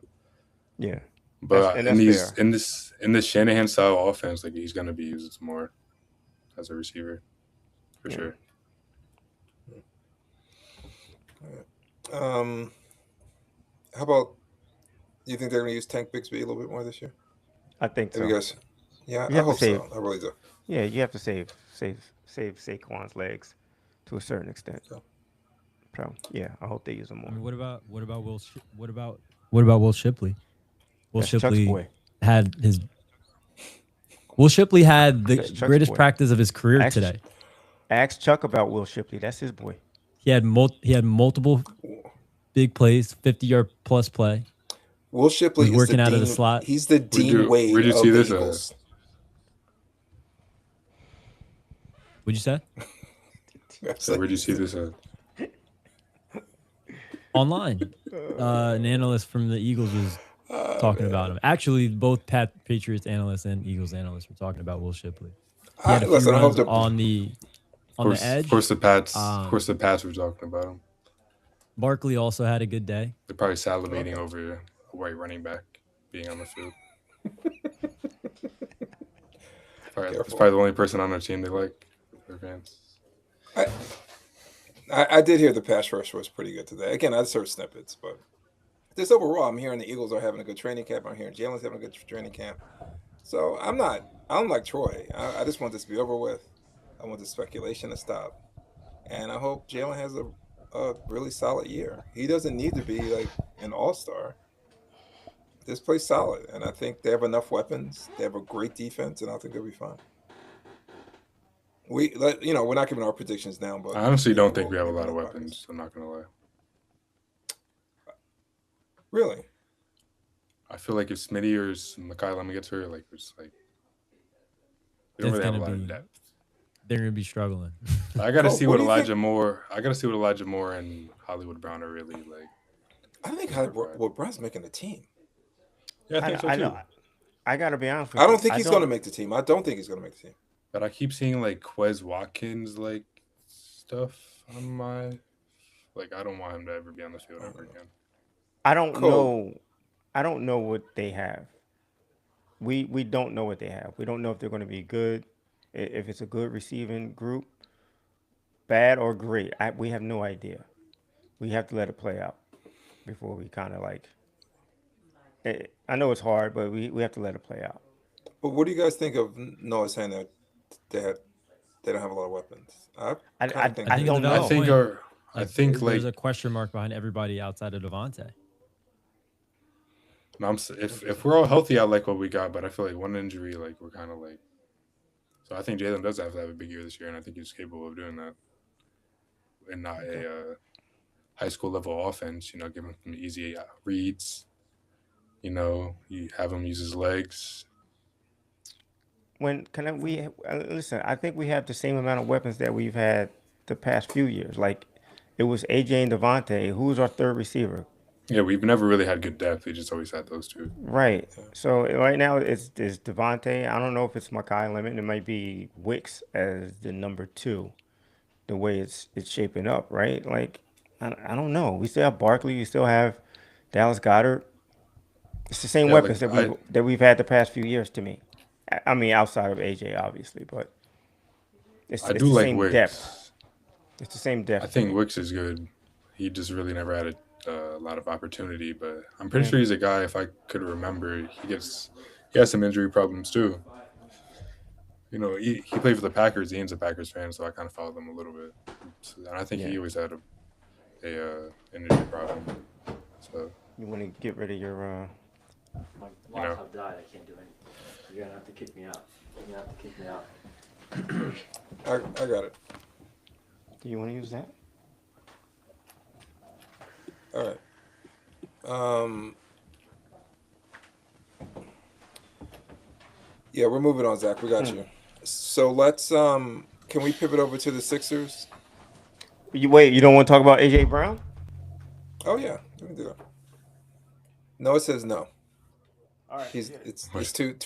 Yeah. But That's fair. in this Shanahan style offense, like he's gonna be used more as a receiver for Yeah. sure. Um, how about you think they're going to use Tank Bixby a little bit more this year? I think Have you so. guys? Yeah, You I have to hope save. so. I really do. Yeah, you have to save Saquon's legs to a certain extent. So, So yeah, I hope they use him I more. mean, what about what about Will Shipley? Will That's Chuck's Shipley boy. had his Will Shipley had the That's Chuck's greatest boy. practice of his career Ask, today. ask Chuck about Will Shipley. That's his boy. He had multiple big plays, 50-yard plus play. Will Shipley He's is working the out dean. of the slot. He's the Dean Wade where'd you of see the this Eagles. What'd you say? So where'd you see this at? Online. An analyst from the Eagles was talking about him. Actually, both Patriots analysts and Eagles analysts were talking about Will Shipley. He had a few Listen, I hope runs on the edge. Of course the Pats. Um, Of course the Pats were talking about him. Barkley also had a good day. They're probably salivating over a white running back being on the field. That's probably the only person on their team they like. Their fans. I did hear the pass rush was pretty good today. Again, I just heard snippets, but just overall, I'm hearing the Eagles are having a good training camp. I'm hearing Jalen's having a good training camp. So I'm like Troy. I just want this to be over with. I want the speculation to stop. And I hope Jalen has a really solid year. He doesn't need to be like an all-star. This plays solid. And I think they have enough weapons. They have a great defense, and I think they'll be fine. We're not giving our predictions now, but I honestly don't think we have a we'll lot of give our weapons. I'm not gonna lie. Really? I feel like if Smitty or Mekhi Lemon gets hurt, like it's like we don't It's really have a gonna lot of be- depth. They're going to be struggling. I gotta Cool. see What what do you think? Elijah Moore. I gotta see what Elijah Moore and Hollywood Brown are really like. I think Brown's making the team. Yeah, I think so I too. know. I gotta be honest with I you. don't think he's going to make the team. I don't think he's going to make the team. But I keep seeing like Quez Watkins like stuff on my. Like I don't want him to ever be on the field ever again. I don't Cool. know. I don't know what they have. We don't know what they have. We don't know if they're going to be good, if it's a good receiving group, bad or great. We have no idea. We have to let it play out before we kind of like. I know it's hard, but we have to let it play out. But what do you guys think of Noah saying that they don't have a lot of weapons? I I think I it's don't a know. I valid think point. I think like there's a question mark behind everybody outside of Devontae. if we're all healthy, I like what we got, but I feel like one injury, like we're kind of like. So I think Jalen does have to have a big year this year, and I think he's capable of doing that. and not Okay. a high school level offense. Give him some easy reads. You have him use his legs. When can I, we listen? I think we have the same amount of weapons that we've had the past few years. Like it was AJ and Devontae. Who's our third receiver? Yeah, we've never really had good depth. We just always had those two. Right. Yeah. So right now it's Devontae. I don't know if it's Makai Lemon. It might be Wicks as the number 2. The way it's shaping up, right? Like I don't know. We still have Barkley. We still have Dallas Goddard. It's the same Yeah, weapons like that we've had the past few years. To me, I mean outside of AJ, obviously, but I it's do the like same depth. Wicks. It's the same I depth to think me. Wicks is good. He just really never had a lot of opportunity, but I'm pretty Yeah. sure he's a guy. If I could remember, he has some injury problems too. He played for the Packers. Ian's a Packers fan, so I kind of followed them a little bit. And I think Yeah. he always had a injury problem. So You want to get rid of your My You know. laptop died. I can't do anything. You're gonna have to kick me out. You're gonna have to kick me out. I got it. do you want to use that? All right. Yeah, we're moving on, Zach. We got you. So let's can we pivot over to the Sixers? You don't want to talk about AJ Brown? Oh yeah, we can do that. No, it says no. All right. It's too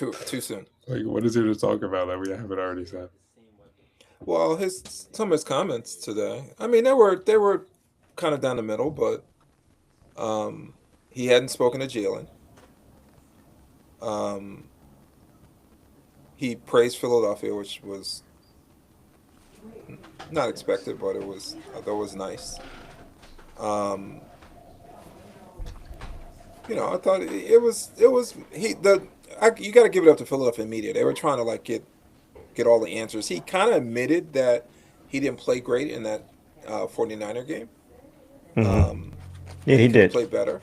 soon. like, what is there to talk about that we haven't already said? Well, some of his comments today. I mean, they were kind of down the middle, but he hadn't spoken to Jalen. He praised Philadelphia, which was not expected, but I thought it was nice. I thought it was you got to give it up to Philadelphia media. They were trying to like get all the answers. He kind of admitted that he didn't play great in that 49er game. Mm-hmm. Yeah, he Could did. play better.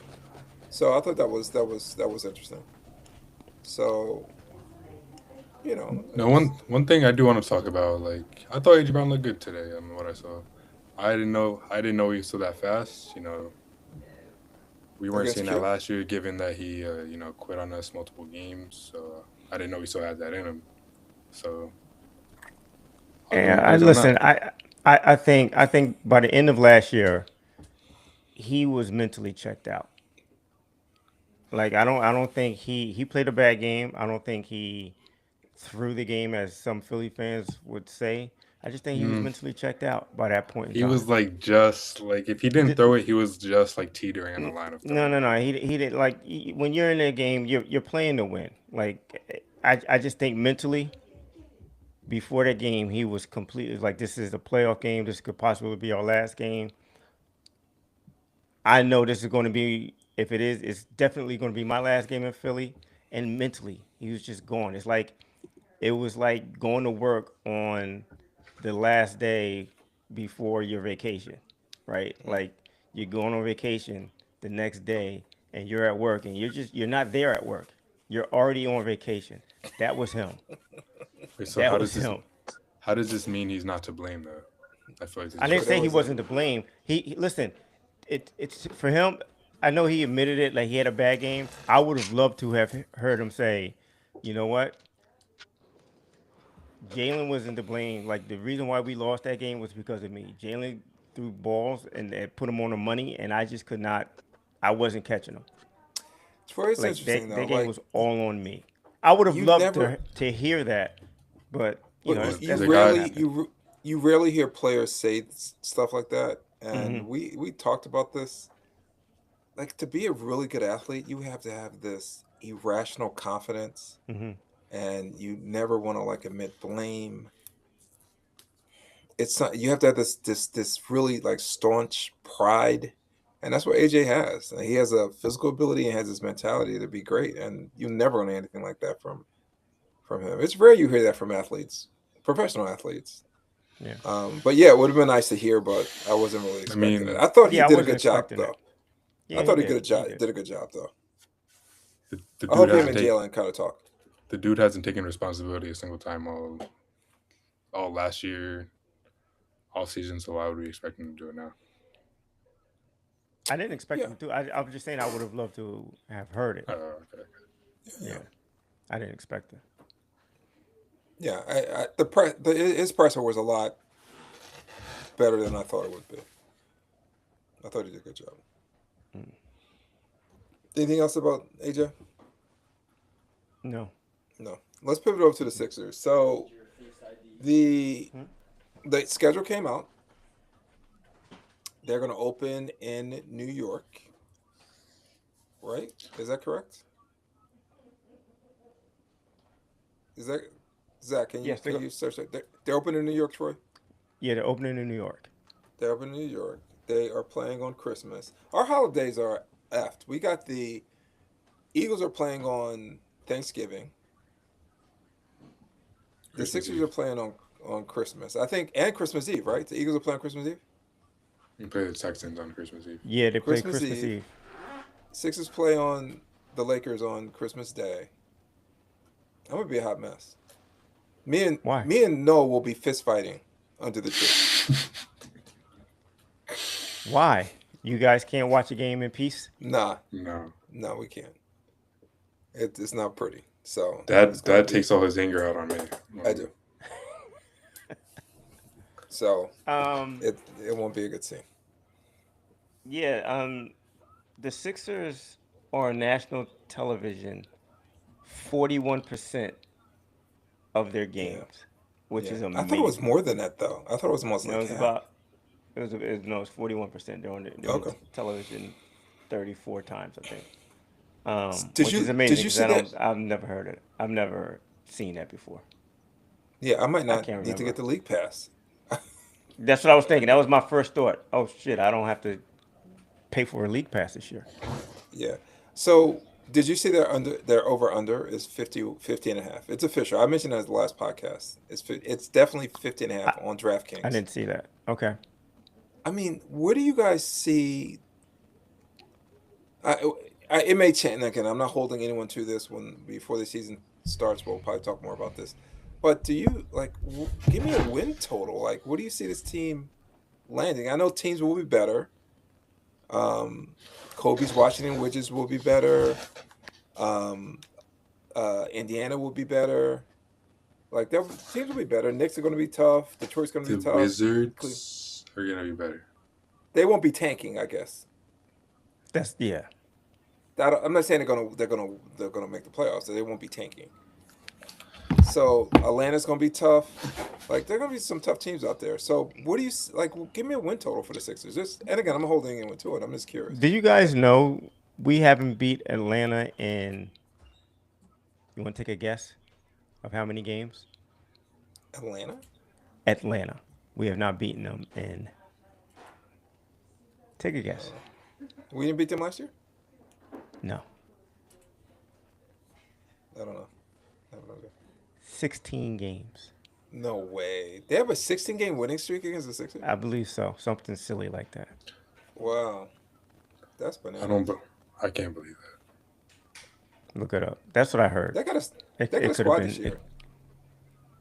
So I thought that was interesting. So, No, one thing I do want to talk about, like I thought AJ Brown looked good today. I mean, what I saw, I didn't know he was still that fast. We weren't Against seeing that Q? last year, given that he quit on us multiple games. So I didn't know he still had that in him. So Yeah, I listen. I think by the end of last year, he was mentally checked out. Like I don't think he played a bad game. I don't think he threw the game as some Philly fans would say. I just think he was mentally checked out by that point in He time. was like just like if he didn't throw it, he was just like teetering on the line of throwing. No. He didn't like when you're in a game, you're playing to win. Like I just think mentally before that game, he was completely like this is a playoff game. This could possibly be our last game. I know this is going to be if it is, it's definitely going to be my last game in Philly. And mentally, he was just gone. It was like going to work on the last day before your vacation, right? Like you're going on vacation the next day and you're at work and you're not there at work. You're already on vacation. That was him. Wait, so That how was does this him. how does this mean he's not to blame though? I feel like this I didn't just- say he was wasn't to blame. Listen, it's for him. I know he admitted it, like he had a bad game. I would have loved to have heard him say, you know what? Jalen wasn't to blame. Like the reason why we lost that game was because of me. Jalen threw balls and put them on the money, and I just could not. I wasn't catching them. it's Like interesting that though. game Like was all on me. I would have you loved never, to hear that, but you know but you that's the not guy- gonna rarely happen. you rarely hear players say stuff like that. And Mhm. we talked about this. Like to be a really good athlete, you have to have this irrational confidence, Mhm. and you never want to like admit blame. It's not, you have to have this really like staunch pride, and that's what AJ has. And he has a physical ability and has this mentality to be great, and you never want anything like that from him. It's rare you hear that from athletes, professional athletes. Yeah. But yeah, it would have been nice to hear, but I wasn't really expecting mean, it. I thought he Yeah, I did a wasn't good job expecting it. though. Yeah, I thought he did. did a good job though. the I hope dude him hasn't and taken Jalen kind of talk. the dude hasn't taken responsibility a single time all last year, all season. So why would we expect him to do it now? I didn't expect Yeah. him to. I was just saying I would have loved to have heard it. Okay. Yeah, I didn't expect it. Yeah, his presser was a lot better than I thought it would be. I thought he did a good job. Anything else about AJ? No. No. Let's pivot over to the Sixers. So the schedule came out. They're going to open in New York, right? Is that correct? Is that Zach? Can you Yes, can you search that? They're opening in New York, Troy. Yeah, they're opening in New York. They're opening in New York. They are playing on Christmas. Our holidays are effed. We got the Eagles are playing on Thanksgiving. The Christmas Sixers Eve. are playing on Christmas, I think, and Christmas Eve, right? The Eagles are playing Christmas Eve. You play the Texans on Christmas Eve. Yeah, they play Christmas Christmas Eve. Eve. Sixers play on the Lakers on Christmas Day. I'm gonna be a hot mess. Why? Me and Noah will be fist fighting under the tree. Why? You guys can't watch a game in peace? Nah, No, we can't. It's not pretty. So that takes all his anger out on me. I do. So Um, it won't be a good scene. yeah, the Sixers are on national television 41% of their games, which is I amazing. thought it was more than that though. I thought it was almost No, like it was half. about it's 41%. They're on Okay. television 34 times, I think. Did Which you- is amazing did you 'cause see that? I've never heard it. I've never seen that before. Yeah, I might not can't need to get remember. the league pass. That's what I was thinking. That was my first thought. Oh shit, I don't have to pay for a league pass this year. Yeah. So did you see their over under is 50 and a half? It's official. I mentioned that as the last podcast. It's definitely 50 and a half on DraftKings. I didn't see that. Okay. I mean, where do you guys see? It may change. Again, I'm not holding anyone to this one before the season starts. We'll probably talk more about this. But do you give me a win total? Like, where do you see this team landing? I know teams will be better. Kobe's Washington Wizards will be better. Indiana will be better. Like, teams will be better. Knicks are going to be tough. Detroit's going to The be tough. Wizards are gonna be better. They won't be tanking, I guess. Yeah. I'm not saying they're gonna make the playoffs. They won't be tanking. So Atlanta's gonna be tough. Like, there are gonna be some tough teams out there. So what do you like? Give me a win total for the Sixers. And again, I'm holding anyone to it. I'm just curious. Do you guys know we haven't beat Atlanta in? You want to take a guess of how many games? Atlanta? Atlanta. We have not beaten them in. Take a guess. We didn't beat them last year? No. I don't know. I have no idea. 16 games. No way. They have a 16-game winning streak against the Sixers? I believe so. Something silly like that. Wow. That's bananas. I can't believe that. Look it up. That's what I heard. They got a It squad could have this been. year.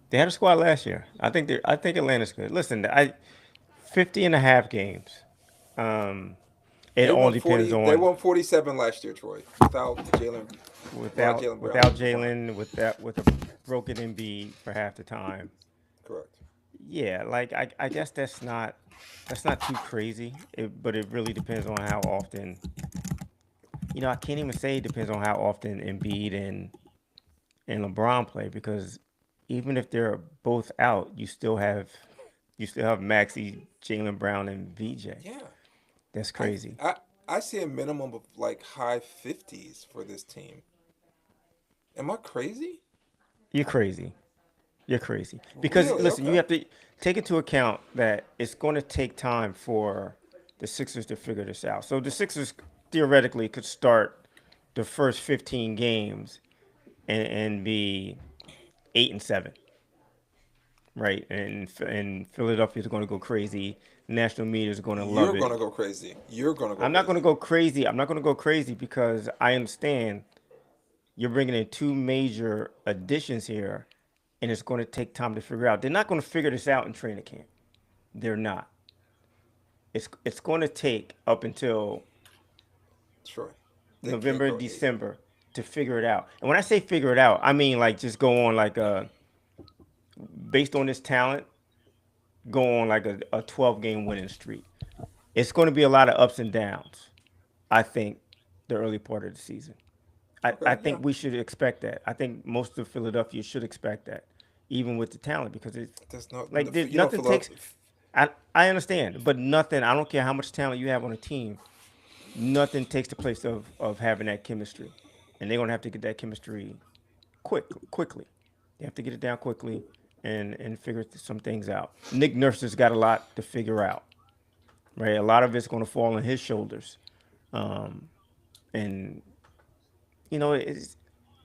They had a squad last year. I think Atlanta's good. Listen, 50 and a half games. It all depends on. They won 47 last year, Troy, without Jalen. Without Jalen, with a broken Embiid for half the time. Correct. Yeah, like I guess that's not too crazy. But it really depends on how often. I can't even say it depends on how often Embiid and LeBron play, because even if they're both out, you still have Maxey, Jaylen Brown, and VJ. Yeah. That's crazy. I see a minimum of like high 50s for this team. Am I crazy? You're crazy. Because Really? listen, Okay. you have to take into account that it's going to take time for the Sixers to figure this out. So the Sixers theoretically could start the first 15 games and be 8-7, right? And Philadelphia's going to go crazy. National media is going to love it. You're going to go crazy. I'm not going to go crazy. I'm not going to go crazy because I understand you're bringing in two major additions here, and it's going to take time to figure out. They're not going to figure this out in training camp. They're not. It's going to take up until Troy. They can't November, go 8. December to figure it out. And when I say figure it out, I mean like just go on like based on this talent, go on like a 12-game winning streak. It's going to be a lot of ups and downs, I think, the early part of the season. I think we should expect that. I think most of Philadelphia should expect that, even with the talent, because it's That's not like you know, nothing takes. I understand, but nothing. I don't care how much talent you have on a team. Nothing takes the place of having that chemistry, and they're gonna have to get that chemistry quickly. They have to get it down quickly and figure some things out. Nick Nurse has got a lot to figure out, right? A lot of it's gonna fall on his shoulders, and you know,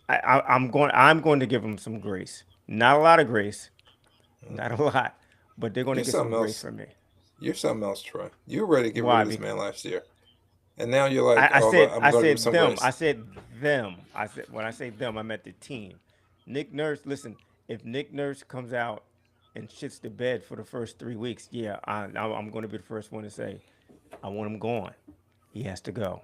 I'm going to give him some grace. Not a lot of grace, not a lot, but they're going to You're get some something grace else. from me. You're something else, Troy. You were ready to get rid Why? of this man last year, and now you're like, I oh, said I'm I going to give him said some them. grace. I said them. I said when I say them, I meant the team. Nick Nurse. Listen, if Nick Nurse comes out and shits the bed for the first 3 weeks, yeah, I'm going to be the first one to say I want him gone. He has to go.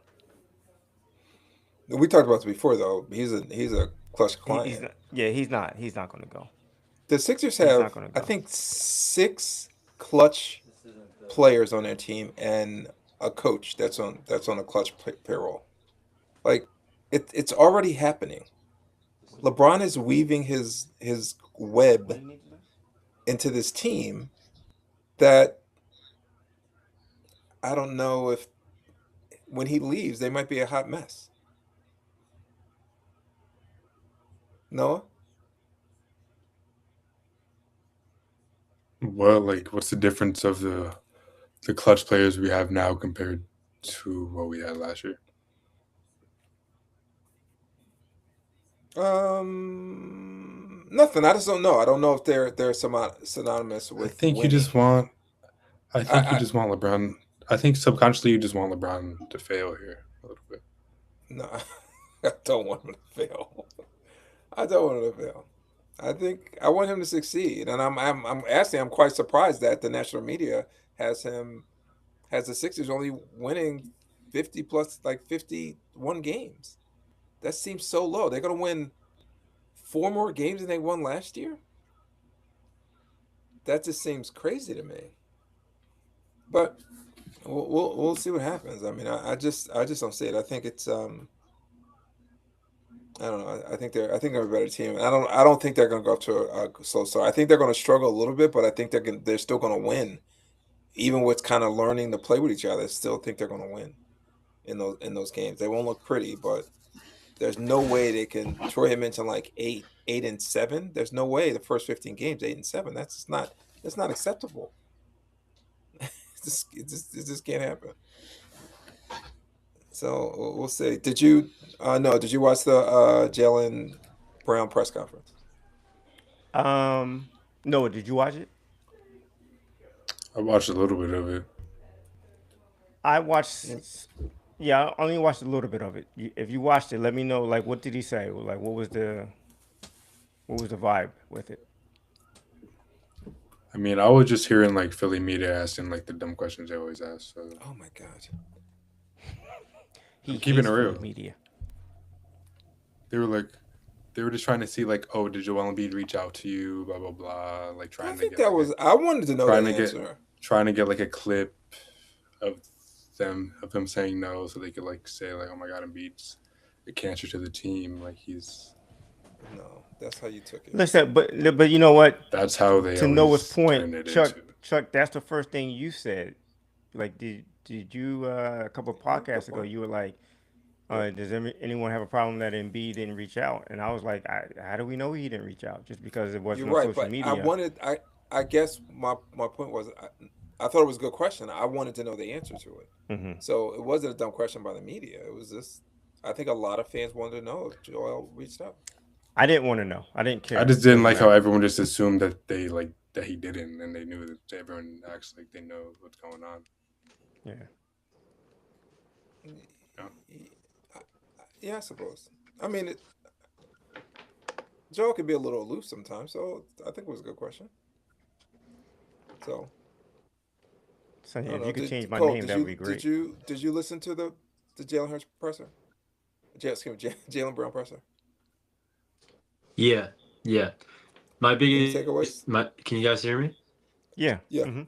We talked about this before, though. He's a clutch client. He's not, yeah, he's not. He's not going to go. The Sixers He's not have, going to I go. think, 6 clutch players on their team and a coach that's on a clutch payroll. Like, it's already happening. LeBron is weaving his web into this team that I don't know if when he leaves they might be a hot mess. Noah? Well, like, what's the difference of the clutch players we have now compared to what we had last year? Nothing. I just don't know. I don't know if they're synonymous with I think you winning. just want. I think you I just want LeBron. I think subconsciously you just want LeBron to fail here a little bit. no, I don't want him to fail. I don't want him to fail. I think I want him to succeed, and I'm actually I'm quite surprised that the national media has the Sixers only winning 50 plus like 51 games. That seems so low. They're gonna win 4 more games than they won last year. That just seems crazy to me. But we'll see what happens. I mean, I just don't see it. I think it's I don't know. I think they're a better team. I don't think they're going to go up to a slow start. I think they're going to struggle a little bit, but I think they're still going to win, even with kind of learning to play with each other. I still think they're going to win in those games. They won't look pretty, but there's no way they can. Troy had mentioned like 8-7. There's no way the first 15 games 8-7. That's not acceptable. It just can't happen. So we'll see. Did you Did you watch the Jaylen Brown press conference? No, did you watch it? I watched a little bit of it. I watched. Yeah, I only watched a little bit of it. If you watched it, let me know. Like, what did he say? Like, what was the vibe with it? I mean, I was just hearing like Philly media asking like the dumb questions they always ask. So Oh my God. He keeping hates it real. Philly media. they were just trying to see like, oh, did Joel Embiid reach out to you? Blah blah blah. Like I trying to think get that like was. I wanted to know trying that to get- answer. trying to get like a clip of him saying no, so they could like say like, oh my God, Embiid's a cancer to the team. Like he's No, that's how you took it. Listen, but you know what? that's how they To always Noah's turn point, it Chuck, into. that's the first thing you said. Like, did you a couple of podcasts ago? You were like, does anyone have a problem that Embiid didn't reach out? And I was like, how do we know he didn't reach out? Just because it wasn't You're on right, social but media. I guess my point was I thought it was a good question. I wanted to know the answer to it. Hmm. So it wasn't a dumb question by the media. It was just I think a lot of fans wanted to know if Joel reached out. I didn't want to know. I didn't care. I just didn't Doesn't like how matter. everyone just assumed that that he didn't, and they knew that everyone acts like they know what's going on. Yeah. Yeah, I suppose. I mean, Joel could be a little aloof sometimes, so I think it was a good question. So So I yeah, don't if know. you could change my Cole, name, that would be great. did you listen to the Jalen Hurts presser? Excuse me, Jalen Brown presser. Yeah, yeah. My Any takeaways? can you guys hear me? Yeah. Yeah. Mm-hmm.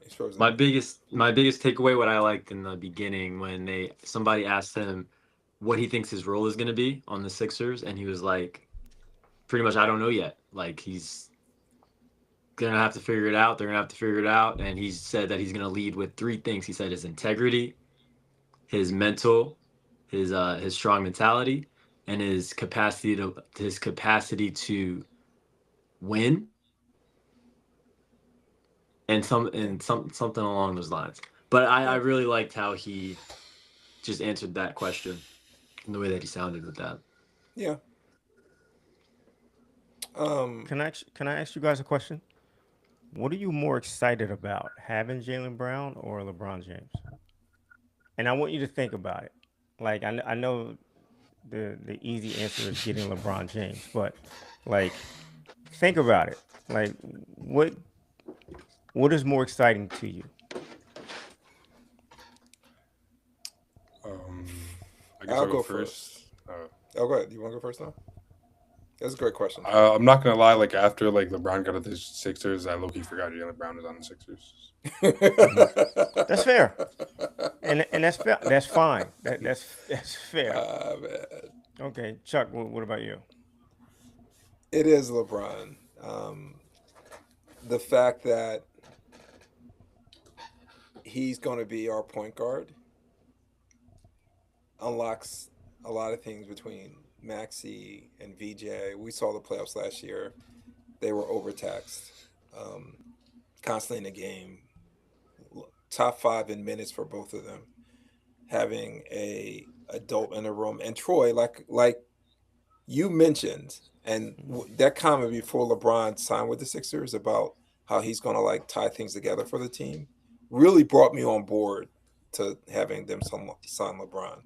He's frozen. My biggest takeaway, what I liked in the beginning when somebody asked him what he thinks his role is going to be on the Sixers, and he was like, pretty much, I don't know yet. Like, he's gonna have to figure it out. They're gonna have to figure it out, and he said that he's gonna lead with three things. He said his integrity, his mental, his strong mentality, and his capacity to win, and something along those lines. But I really liked how he just answered that question and the way that he sounded with that. Yeah. Can I ask you guys a question? What are you more excited about, having Jaylen Brown or LeBron James? And I want you to think about it. Like I know the easy answer is getting LeBron James, but like think about it. Like what is more exciting to you? I guess I'll I'll go go first. Oh, go ahead. You want to go first now? That's a great question. I'm not gonna lie. Like after like LeBron got to the Sixers, I low-key forgot Jaylen Brown was on the Sixers. That's fair, and that's fair. That's fine. That's fair. Man. Okay, Chuck. What about you? It is LeBron. The fact that he's going to be our point guard unlocks a lot of things between Maxey and VJ. We saw the playoffs last year. They were overtaxed, constantly in the game. Top 5 in minutes for both of them. Having a adult in the room. And Troy, like you mentioned, and that comment before LeBron signed with the Sixers about how he's going to like tie things together for the team really brought me on board to having them sign LeBron.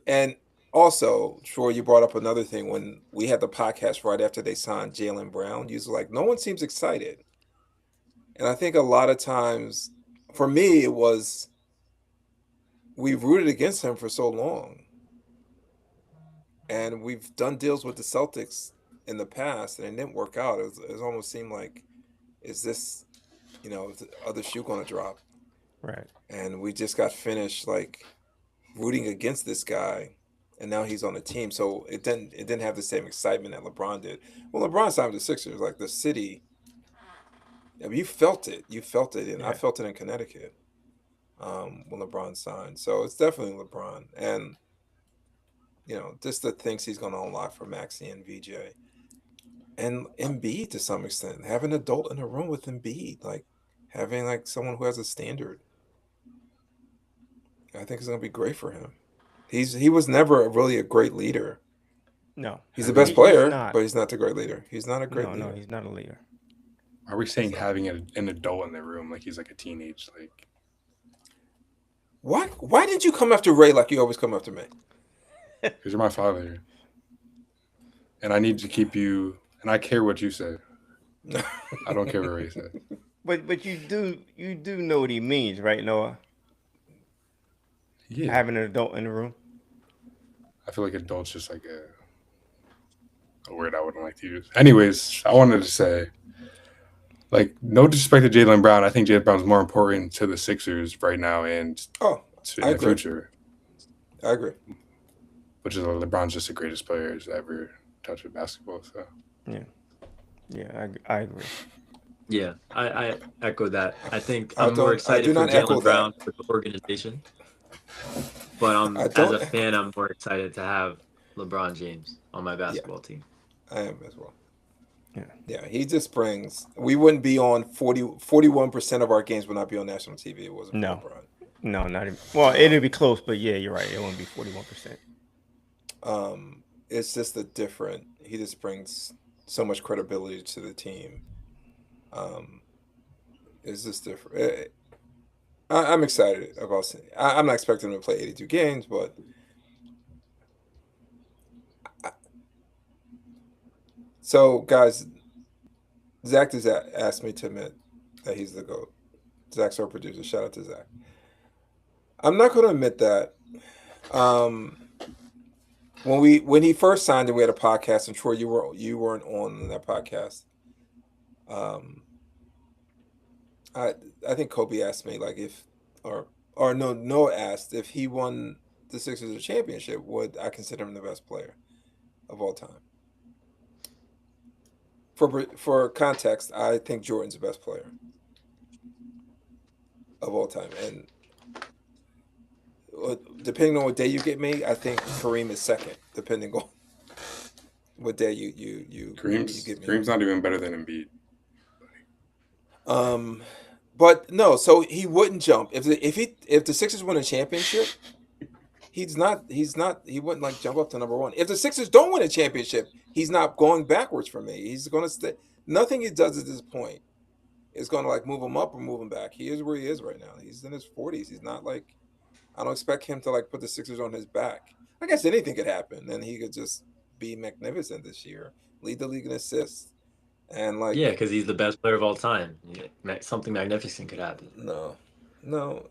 And also, Troy, you brought up another thing when we had the podcast right after they signed Jaylen Brown. You was like, no one seems excited. And I think a lot of times, for me, it was we've rooted against him for so long. And we've done deals with the Celtics in the past, and it didn't work out. It almost seemed like, is this, is the other shoe going to drop? Right. And we just got finished like rooting against this guy, and now he's on the team. So it didn't have the same excitement that LeBron did. When LeBron signed with the Sixers, like the city, I mean, you felt it, and Yeah. I felt it in Connecticut when LeBron signed. So it's definitely LeBron, and just the things he's going to unlock for Maxey and VJ, and Embiid to some extent. Have an adult in a room with Embiid, like having like someone who has a standard. I think it's going to be great for him. He was never really a great leader. No. He's the best He's player, not. but he's not the great leader. He's not a great leader. No, he's not a leader. Are we saying having an adult in the room like he's like a teenage? Like, Why did you come after Ray like you always come after me? because you're my father, and I need to keep you. And I care what you say. I don't care what Ray said. But you do know what he means, right, Noah? Yeah, Having an adult in the room. I feel like adult's just like a word I wouldn't like to use. Anyways, I wanted to say, like, no disrespect to Jaylen Brown. I think Jaylen Brown's more important to the Sixers right now and Oh, in I the agree. future. I agree. Which is LeBron's just the greatest player who's ever touched basketball. So Yeah, I agree. Yeah, I echo that. I think I I'm more do excited for not echo Jaylen Brown for the organization, but I as don't a fan, I'm more excited to have LeBron James on my basketball team. I am as well. Yeah. Yeah, he just brings. We wouldn't be on 41% of our games would not be on national TV. It wasn't for No. LeBron. No, not even. Well, it'd be close, but yeah, you're right. It wouldn't be 41%. It's just a different. He just brings so much credibility to the team. It's just different. I'm excited about seeing. I'm not expecting him to play 82 games, but So, guys, Zach just asked me to admit that he's the GOAT. Zach's our producer. Shout out to Zach. I'm not going to admit that. When he first signed and we had a podcast, and Troy, you weren't on that podcast. I think Kobe asked me like if or no asked if he won the Sixers a championship, would I consider him the best player of all time? For context, I think Jordan's the best player of all time, and depending on what day you get me, I think Kareem is second. Depending on what day you get me. Kareem's not even better than Embiid. But no, so he wouldn't jump if the Sixers win a championship. He wouldn't like jump up to number one. If the Sixers don't win a championship, he's not going backwards for me. He's going to stay. Nothing he does at this point is going to like move him up or move him back. He is where he is right now. He's in his 40s. He's not like, I don't expect him to like put the Sixers on his back. I guess anything could happen, and he could just be magnificent this year, lead the league in assists, and like because he's the best player of all time. Something magnificent could happen. No.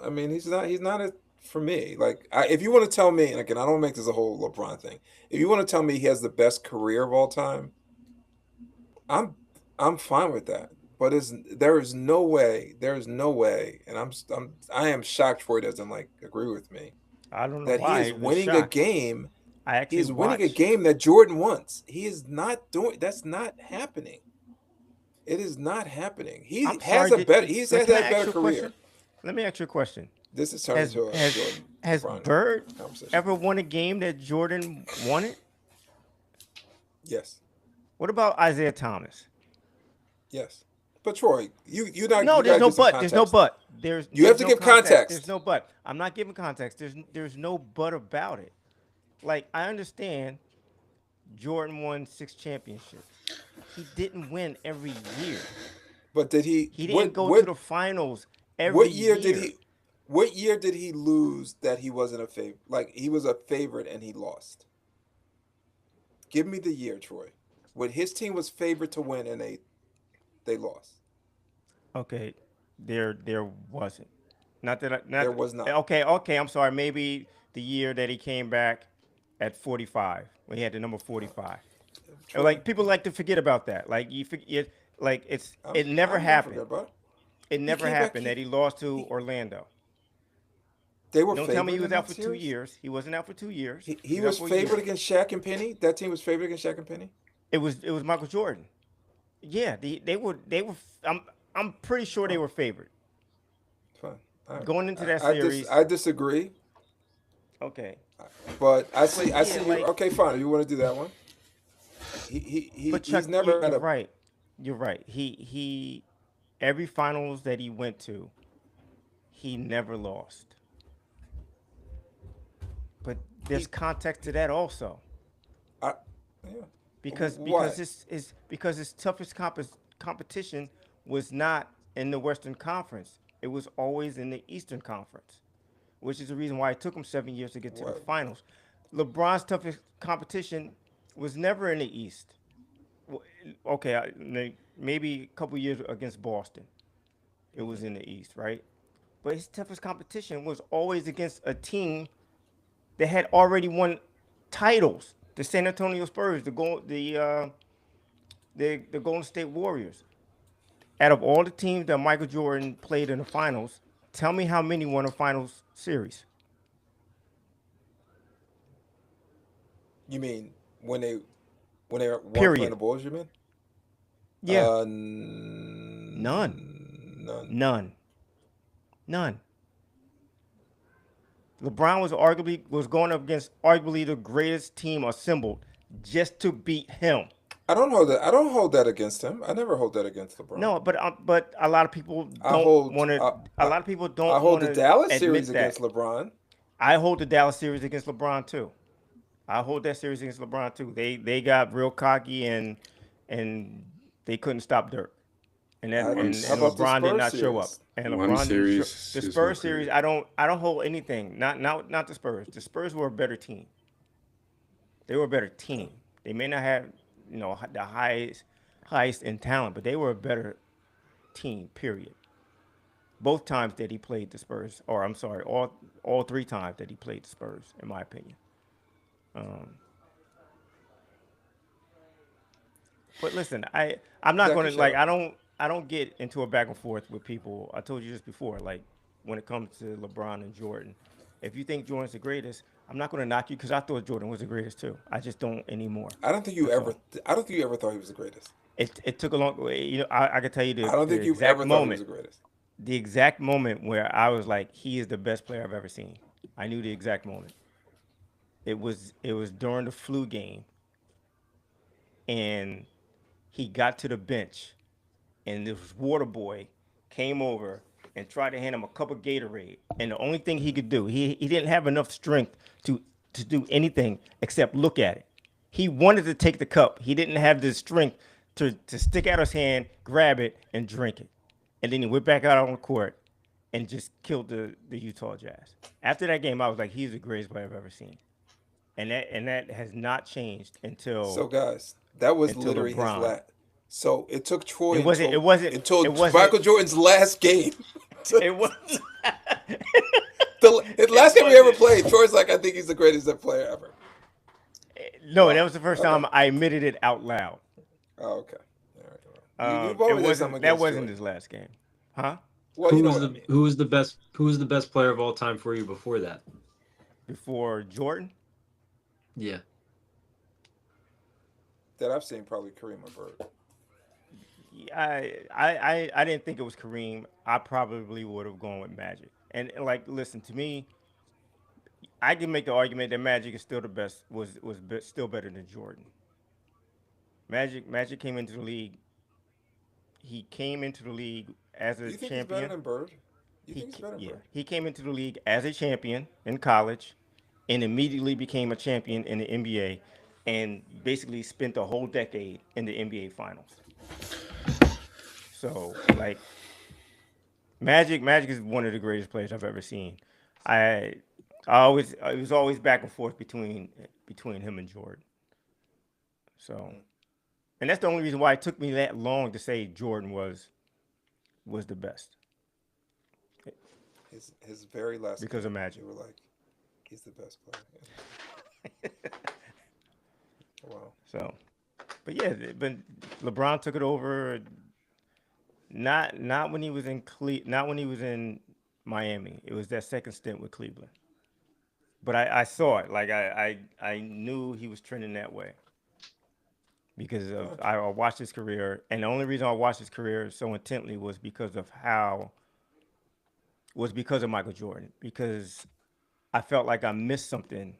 I mean, he's not for me. Like, if you want to tell me, and again, I don't make this a whole LeBron thing. If you want to tell me he has the best career of all time, I'm fine with that. But there is no way, and I am shocked Troy doesn't like agree with me. I don't know that why he is winning a game. He's winning a game that Jordan wants. He is not doing. That's not happening. It is not happening. He's had a better career. Let me ask you a question. This is turning to a Jordan. Has Bird ever won a game that Jordan won it? Yes. What about Isaiah Thomas? Yes. But Troy, you not. No, there's no but. There's no but. You have to give context. There's no but. I'm not giving context. There's no but about it. Like, I understand Jordan won 6 championships. He didn't win every year. But did he? He didn't go to the finals every year. What year did he lose that he wasn't a favorite? Like, he was a favorite and he lost. Give me the year, Troy. When his team was favored to win and they lost. Okay, there wasn't. There was not. Okay. I'm sorry. Maybe the year that he came back at 45, when he had the number 45. Like, people like to forget about that. Like, it never happened. It never happened that he lost to Orlando. They were. Don't tell me he was out for 2 years. He wasn't out for 2 years. He was favored against Shaq and Penny. That team was favored against Shaq and Penny. It was Michael Jordan. Yeah, they were. I'm pretty sure they were favored. Fine. Right. Going into that series. I disagree. Okay. But I see. Like, okay, fine. If you want to do that one. But Chuck, he's never. You're right. You're right. He every finals that he went to, he never lost. But there's context to that also. Yeah. Because his toughest competition was not in the Western Conference. It was always in the Eastern Conference, which is the reason why it took him 7 years to get to the finals. LeBron's toughest competition was never in the East. Okay, maybe a couple years against Boston. It was in the East, right? But his toughest competition was always against a team that had already won titles. The San Antonio Spurs, the Golden State Warriors. Out of all the teams that Michael Jordan played in the finals, tell me how many won a finals series. You mean when they were playing the Bulls? You mean? Yeah. None. LeBron was going up against arguably the greatest team assembled just to beat him. I don't hold that against him. I never hold that against LeBron. No, but a lot of people don't want to. A lot of people don't. I hold the Dallas series against LeBron. I hold the Dallas series against LeBron too. I hold that series against LeBron too. They got real cocky and they couldn't stop Dirk. And LeBron did not show up. And LeBron didn't show. The Spurs series, I don't hold anything. Not the Spurs. The Spurs were a better team. They were a better team. They may not have the highest in talent, but they were a better team. Period. Both times that he played the Spurs, or I'm sorry, all 3 times that he played the Spurs, in my opinion. But listen, I'm not Zach, going you to shut like up. I don't get into a back and forth with people. I told you this before. Like when it comes to LeBron and Jordan, if you think Jordan's the greatest, I'm not going to knock you because I thought Jordan was the greatest too. I just don't anymore. I don't think you That's ever. all. I don't think you ever thought he was the greatest. It took a long way. I can tell you I don't the think you exact ever thought he was moment. the greatest. The exact moment where I was like, he is the best player I've ever seen. I knew the exact moment. It was during the flu game, and he got to the bench, and this water boy came over and tried to hand him a cup of Gatorade. And the only thing he could do, he didn't have enough strength to do anything except look at it. He wanted to take the cup. He didn't have the strength to stick out his hand, grab it, and drink it. And then he went back out on the court and just killed the Utah Jazz. After that game, I was like, he's the greatest player I've ever seen. And that has not changed So guys, that was until literally his LeBron. last. So it took Troy It wasn't. It wasn't. until It wasn't. Michael Jordan's last game. It was. His last game he ever played, Troy's like, I think he's the greatest player ever. No, that was the first Okay. time I admitted it out loud. Oh, okay. All right. You It voted wasn't. That against wasn't Troy. his last game, huh? Well, Who you know was what I the mean. who was the best who was the best player of all time for you before that? Before Jordan. Yeah. That I've seen probably Kareem or Bird. I didn't think it was Kareem. I probably would have gone with Magic. And like, listen to me. I can make the argument that Magic is still the best. Still better than Jordan. Magic came into the league. He came into the league as a You think he's better champion. than Bird? You think he's better than Yeah, Bird? he came into the league as a champion in college, and immediately became a champion in the NBA, and basically spent the whole decade in the NBA Finals. So like, Magic is one of the greatest players I've ever seen. I it was always back and forth between him and Jordan. So, and that's the only reason why it took me that long to say Jordan was the best, His very last because game, of Magic. you were like, he's the best player. Wow. So, but yeah, but LeBron took it over. Not when he was in not when he was in Miami. It was that second stint with Cleveland. But I saw it. Like I knew he was trending that way because of I watched his career, and the only reason I watched his career so intently was because of Michael Jordan, because I felt like I missed something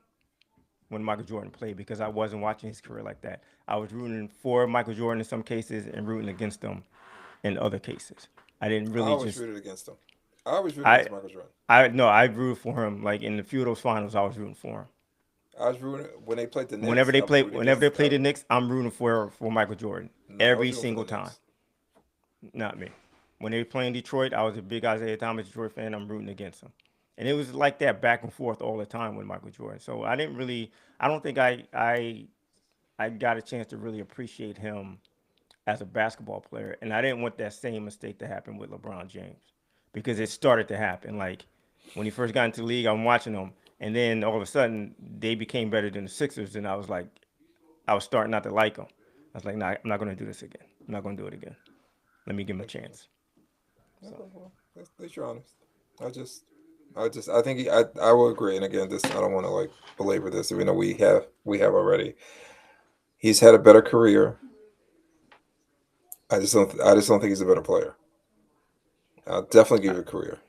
when Michael Jordan played because I wasn't watching his career like that. I was rooting for Michael Jordan in some cases and rooting against him in other cases. I didn't I really always just. rooted against him. I always rooted against Michael Jordan. I rooted for him. Like in a few of those finals, I was rooting for him. I was rooting when they played the Knicks. Whenever they I was play, rooting whenever they against play the them. Knicks, I'm rooting for Michael Jordan No, I was every rooting for single the time. Knicks. Not me. When they were playing Detroit, I was a big Isaiah Thomas Detroit fan. I'm rooting against him, and it was like that back and forth all the time with Michael Jordan. So I don't think I got a chance to really appreciate him as a basketball player, and I didn't want that same mistake to happen with LeBron James, because it started to happen. Like when he first got into the league, I'm watching him, and then all of a sudden they became better than the Sixers, and I was starting not to like them. I was like, nah, I'm not going to do this again. I'm not going to do it again. Let me give him a chance. Okay, well, at least you're honest. I think I will agree. And again, I don't want to like belabor this. Even though we have already. He's had a better career. I just don't think he's a better player. I'll definitely give you a career.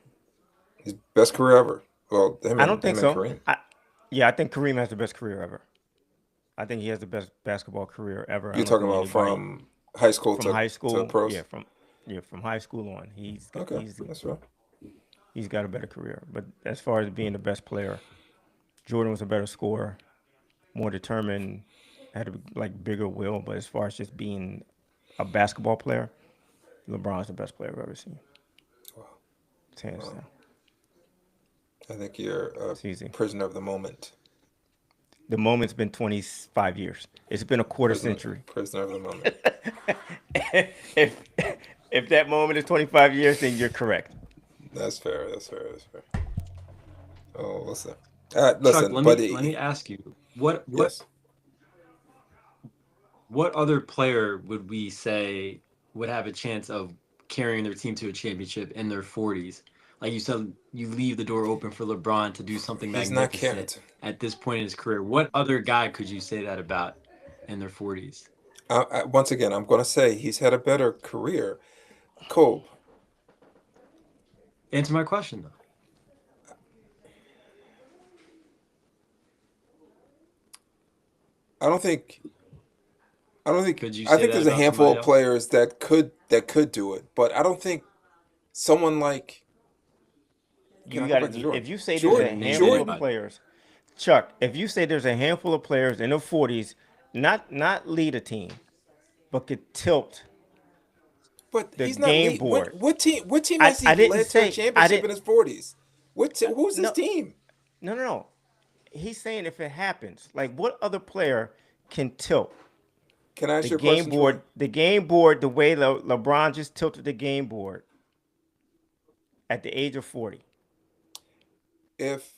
His best career ever. Well, I don't think so. Kareem. I think Kareem has the best career ever. I think he has the best basketball career ever. I You're don't talking think about anybody- from high school from high school, to pros. from high school on. Okay, that's right. He's got a better career. But as far as being the best player, Jordan was a better scorer, more determined, had a bigger will. But as far as just being a basketball player, LeBron's the best player I've ever seen. Wow. It's hands down. I think you're a It's easy. prisoner of the moment. The moment's been 25 years. It's been a quarter century. Prisoner of the moment. if that moment is 25 years, then you're correct. That's fair. That's fair. That's fair. Oh, listen. Chuck, Listen, let me ask you, yes. what other player would we say would have a chance of carrying their team to a championship in their 40s? Like you said, you leave the door open for LeBron to do something He's not magnificent at this point in his career. What other guy could you say that about in their 40s? Once again, I'm going to say he's had a better career. Kobe. Answer my question, though. I don't think. Could you I say think that there's a about handful somebody of else? players that could do it, but I don't think someone like. You Can I got go back to to. Jordan? If you say there's a Jordan, handful Jordan. of players, Chuck. If you say there's a handful of players in their 40s, not lead a team, but could tilt. But The he's not game lead. board. What team I- has he I didn't led to say- a I championship didn't- in his 40s? Who's his No. team? No. He's saying if it happens, like what other player can tilt Can I ask you the a game question? board? Troy? The game board, the way LeBron just tilted the game board at the age of 40. If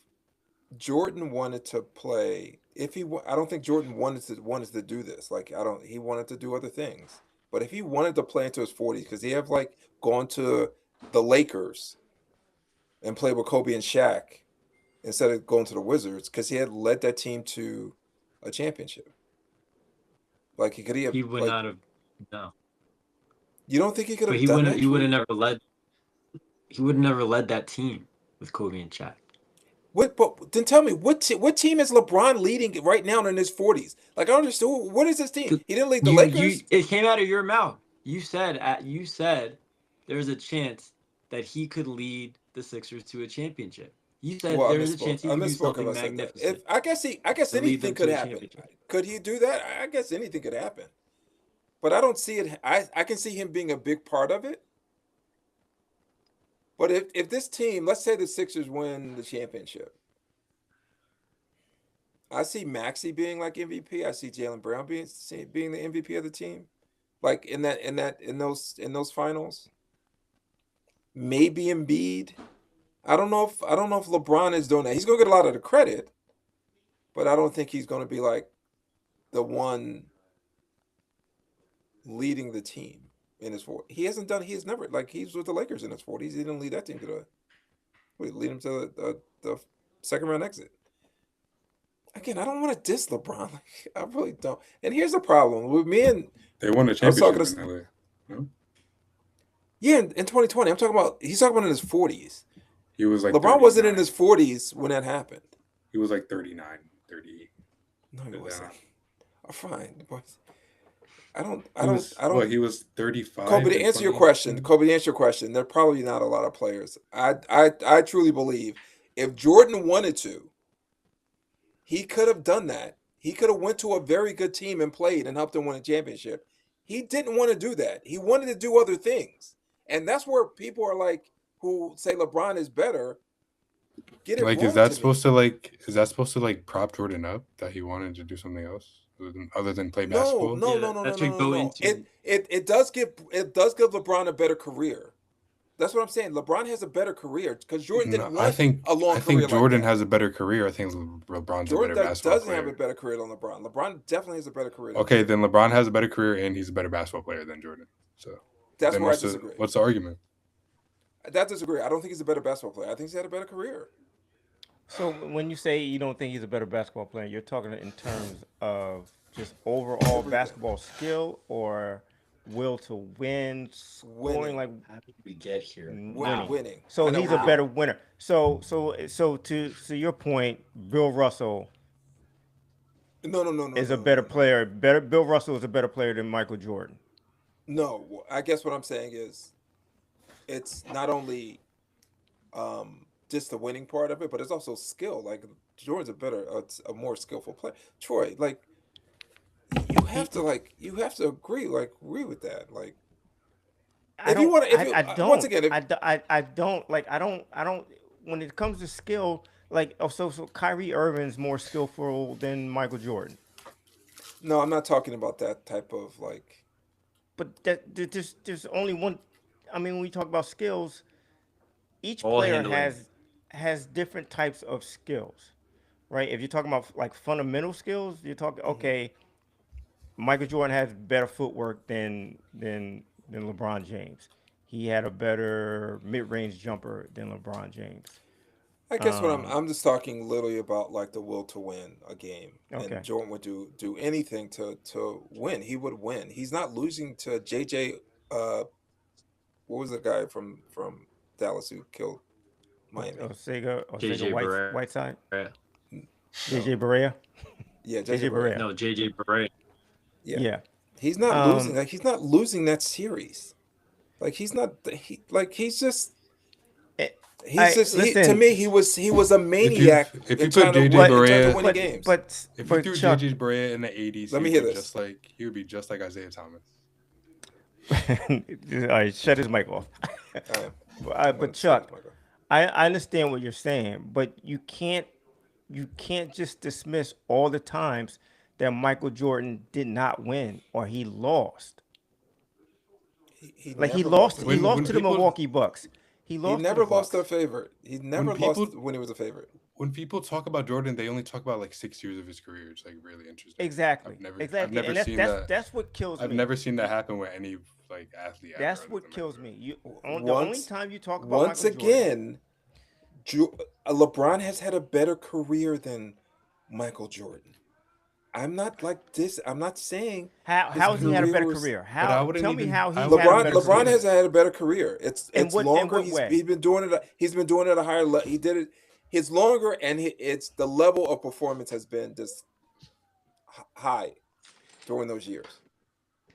Jordan wanted to play, I don't think Jordan wanted to do this. Like he wanted to do other things. But if he wanted to play into his 40s, because he have like gone to the Lakers and played with Kobe and Shaq instead of going to the Wizards, because he had led that team to a championship. Like he Would like, not have. No, you don't think he could but have he done wouldn't. that? He would have Troy? never led. He would have never led that team with Kobe and Shaq. But then tell me what team is LeBron leading right now in his 40s? Like I don't understand. What is his team? He didn't lead the Lakers. It came out of your mouth. You said there's a chance that he could lead the Sixers to a championship. You said Well, there's a chance he I could do misspoke something if I said that. magnificent. I guess to lead them anything to could a happen. championship. Could he do that? I guess anything could happen. But I don't see it. I can see him being a big part of it. But if this team, let's say the Sixers win the championship, I see Maxey being like MVP. I see Jaylen Brown being the MVP of the team, like in those finals. Maybe Embiid. I don't know if LeBron is doing that. He's gonna get a lot of the credit, but I don't think he's gonna be like the one leading the team in his 40s. He hasn't done. He's never like he's with the Lakers in his 40s. He didn't lead that team to lead him to the second round exit. Again, I don't want to diss LeBron. Like, I really don't. And here's the problem with me and They won a was talking championship to- in LA. No? yeah, in 2020, he's talking about in his 40s. He was like LeBron wasn't in 39. his 40s when that happened. He was like 39, 38. No, he Yeah. wasn't. Oh, fine, but I don't. Well, he was 35. Kobe, to in answer your 2018. question, Kobe, to answer your question, there are probably not a lot of players. I truly believe if Jordan wanted to, he could have done that. He could have went to a very good team and played and helped them win a championship. He didn't want to do that. He wanted to do other things, and that's where people are like, who say LeBron is better. Get it Like, wrong is that to me. supposed to like prop Jordan up that he wanted to do something else other than play No, basketball? no, Yeah, no, no, no, that should no, go no. into- It does give LeBron a better career. That's what I'm saying. LeBron has a better career because Jordan didn't No, want I think a long I career think like Jordan that. has a better career. I think LeBron's a Jordan better basketball doesn't have a player. better career than LeBron. LeBron definitely has a better career. Than Okay, Jordan. then LeBron has a better career and he's a better basketball player than Jordan. So That's then where I what's disagree. what's the argument? That disagree. I don't think he's a better basketball player. I think he's had a better career. So when you say you don't think he's a better basketball player, you're talking in terms of just overall basketball skill or will to win, scoring, Winning. like How did we get here? winning. Winning. So I know he's a winning. better winner. So to your point, Bill Russell No. is a better player. Bill Russell is a better player than Michael Jordan. No, I guess what I'm saying is, it's not only just the winning part of it, but it's also skill. Like Jordan's a more skillful player. Troy, like you have to agree with that. Like I if you don't. want to, I don't. once again, if, I don't like. I don't. When it comes to skill, Like, oh, so Kyrie Irving's more skillful than Michael Jordan. No, I'm not talking about that type of like. But there's only one. I mean, when we talk about skills, each Ball player handling. has different types of skills, right? If you're talking about like fundamental skills, you're talking okay. Michael Jordan has better footwork than LeBron James. He had a better mid-range jumper than LeBron James. I guess what I'm just talking literally about like the will to win a game, Okay. and Jordan would do anything to win. He would win. He's not losing to JJ. What was the guy from Dallas who killed Miami? Sega JJ Barea. Whiteside. No. JJ Barea. Yeah, JJ JJ Barea. Barea. No, JJ Barea. Yeah. He's not losing. Like he's not losing that series. Like he's not. He's just. To me he was a maniac. If you put JJ Barea, but if you threw Chuck, JJ Barea in the 80s, let me hear this. He would be just like Isaiah Thomas. All right, shut his mic off. But Chuck, I understand what you're saying, but you can't just dismiss all the times that Michael Jordan did not win or he lost. He lost to the Milwaukee Bucks. He never lost a favorite. He never lost when he was a favorite. When people talk about Jordan, they only talk about like 6 years of his career. It's like really interesting. Exactly. I've never seen that. That's what kills me. I've never seen that happen with any like athlete. That's what kills me. The only time you talk about once Michael again, LeBron has had a better career than Michael Jordan. I'm not like this. I'm not saying how has he had a better career. Tell me how he LeBron has had a better career. It's longer. He's been doing it. He's been doing it at a higher level. He did it. It's longer, and it's the level of performance has been just high during those years.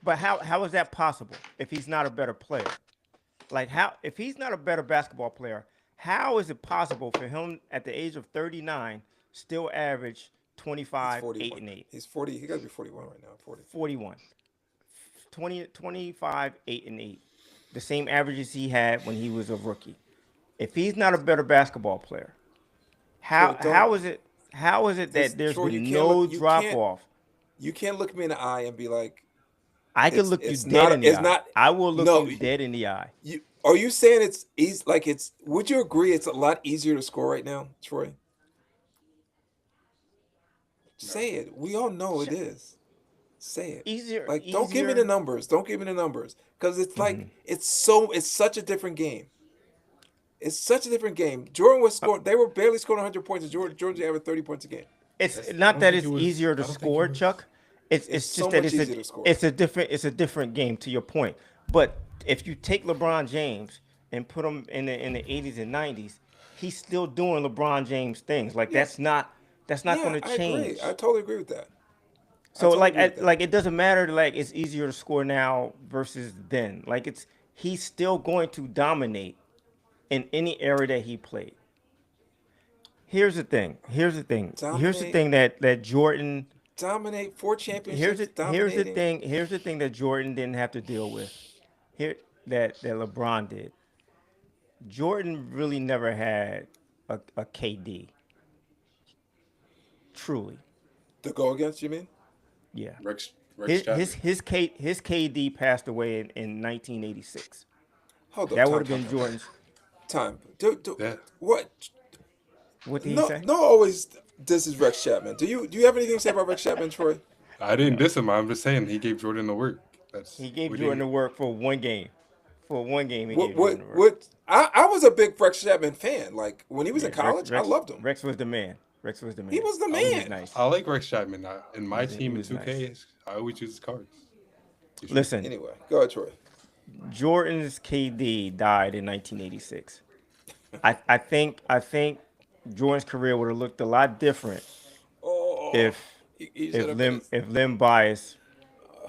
But how is that possible if he's not a better player? Like if he's not a better basketball player, how is it possible for him at the age of 39 still average 25, 8, and 8? He's 40. He got to be 41 right now. 40. 41. 25, 8, and 8. The same averages he had when he was a rookie. If he's not a better basketball player, how is it that there's been no drop off? You can't look me in the eye and be like, I can look you dead in the eye. I will look you dead in the eye. Are you saying it's easy? Like would you agree it's a lot easier to score right now, Troy? Say it. We all know it is. Say it. Easier. Like, don't give me the numbers. Don't give me the numbers. Because it's like it's such a different game. It's such a different game. Jordan was scoring. They were barely scoring 100 points. And Jordan averaged 30 points a game. It's not that it's easier to score, Chuck. It's just so that much easier to score. it's a different game. To your point, but if you take LeBron James and put him in the 80s and 90s, he's still doing LeBron James things. Like that's not going to change. I totally agree with that. So it doesn't matter. Like it's easier to score now versus then. Like he's still going to dominate in any area that he played. Here's the thing that Jordan dominate 4 championships. Here's the thing that Jordan didn't have to deal with. That LeBron did. Jordan really never had a KD. Truly. To go against, you mean? Yeah. His KD passed away in 1986. Hold up. That would have been Jordan's. Time. Yeah. What? What did he say? No, always. This is Rex Chapman. Do you have anything to say about Rex Chapman, Troy? I didn't diss him. I'm just saying he gave Jordan the work. He gave Jordan the work for one game. For one game, he gave Jordan the work. I was a big Rex Chapman fan. Like when he was in college, I loved him. Rex was the man. He was the man. He was nice. I like Rex Chapman. In my team in 2K, nice. I always use his cards. Listen. Anyway, go ahead, Troy. Jordan's KD died in 1986. I think Jordan's career would have looked a lot different if Len Bias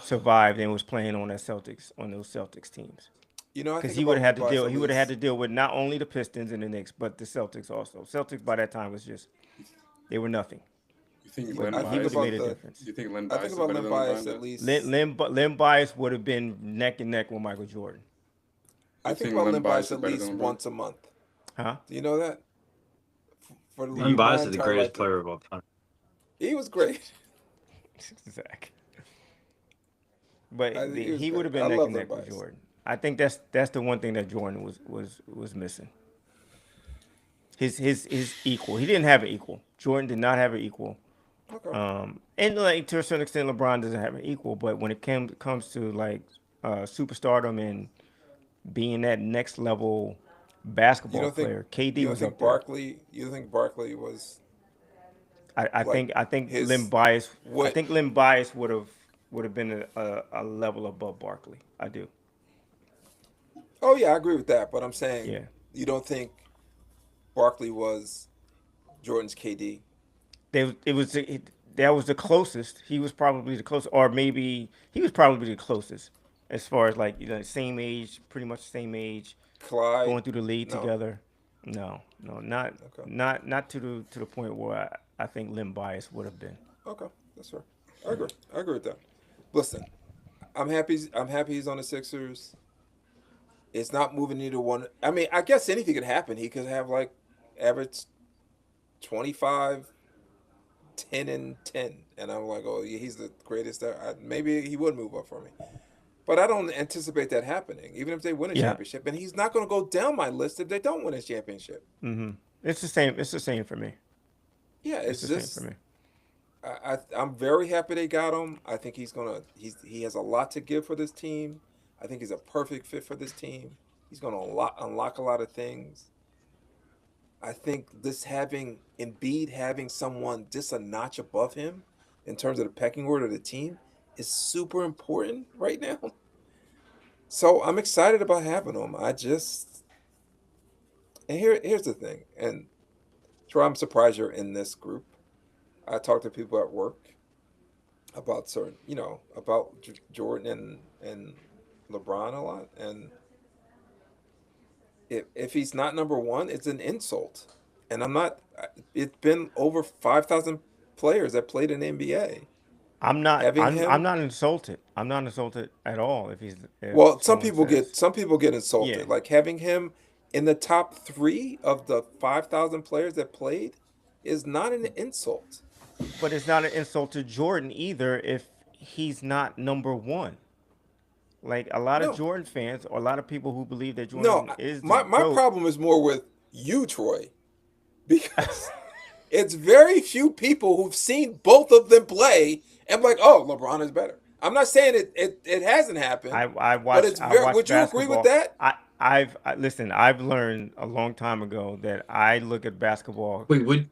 survived and was playing on those Celtics teams. You know, because he would have had to deal with not only the Pistons and the Knicks, but the Celtics also. Celtics by that time was just they were nothing. You think Len Bias made a difference? You think Len I Bias? think about Len Bias at least. Len Bias would have been neck and neck with Michael Jordan. I think about Len Bias at least once a month. Huh? Do you know that? for Len my Bias is the entire greatest life. player of all time. He was great. Zach. But He was he would have great. I been neck love and Len neck with Bias. Jordan. I think that's the one thing that Jordan was missing. His equal. He didn't have an equal. Jordan did not have an equal. Okay. And like to a certain extent, LeBron doesn't have an equal. But when it comes to like superstardom and being that next level You basketball don't think player, KD you don't was think up there. Barkley? You don't think Barkley was like I think Lim his Bias. I what? think Lim Bias would have been a level above Barkley. I do. Oh yeah, I agree with that. But I'm saying Yeah. you don't think Barkley was Jordan's KD? That was the closest. He was probably the closest, or maybe he was probably the closest as far as like same age, pretty much the same age, Clyde? going through the league No. together. No, not Okay. not to the point where I think Lim Bias would have been. Okay, that's fair. I agree. I agree with that. Listen, I'm happy. I'm happy he's on the Sixers. It's not moving either one. I mean, I guess anything could happen. He could have like average 25, 10 and 10, and I'm like, oh, yeah, he's the greatest. Maybe he would move up for me, but I don't anticipate that happening. Even if they win a Yeah. championship, and he's not going to go down my list if they don't win a championship. It's the same. It's the same for me. Yeah, It's it's the same just for me. I'm very happy they got him. I think he has a lot to give for this team. I think he's a perfect fit for this team. He's gonna unlock a lot of things. I think this having Embiid having someone just a notch above him in terms of the pecking order of the team is super important right now. So I'm excited about having him. Here's the thing, and Troy, I'm surprised you're in this group. I talk to people at work about about Jordan and LeBron a lot, and if he's not number one, it's an insult. And I'm not. It's been over 5,000 players that played in the NBA. Having I'm him, not insulted. I'm not insulted at all if well, someone says, some people get yeah. insulted. Like having him in the top three of the 5,000 players that played is not an insult. But it's not an insult to Jordan either if he's not number one. Like a lot of No, Jordan fans or a lot of people who believe that no. Jordan is the My GOAT. problem is more with you, Troy, because it's very few people who've seen both of them play and like, oh, LeBron is better. I'm not saying it hasn't happened, but it's I very. watch Would you agree with basketball. that? Listen, I've learned a long time ago that I look at basketball Wait, would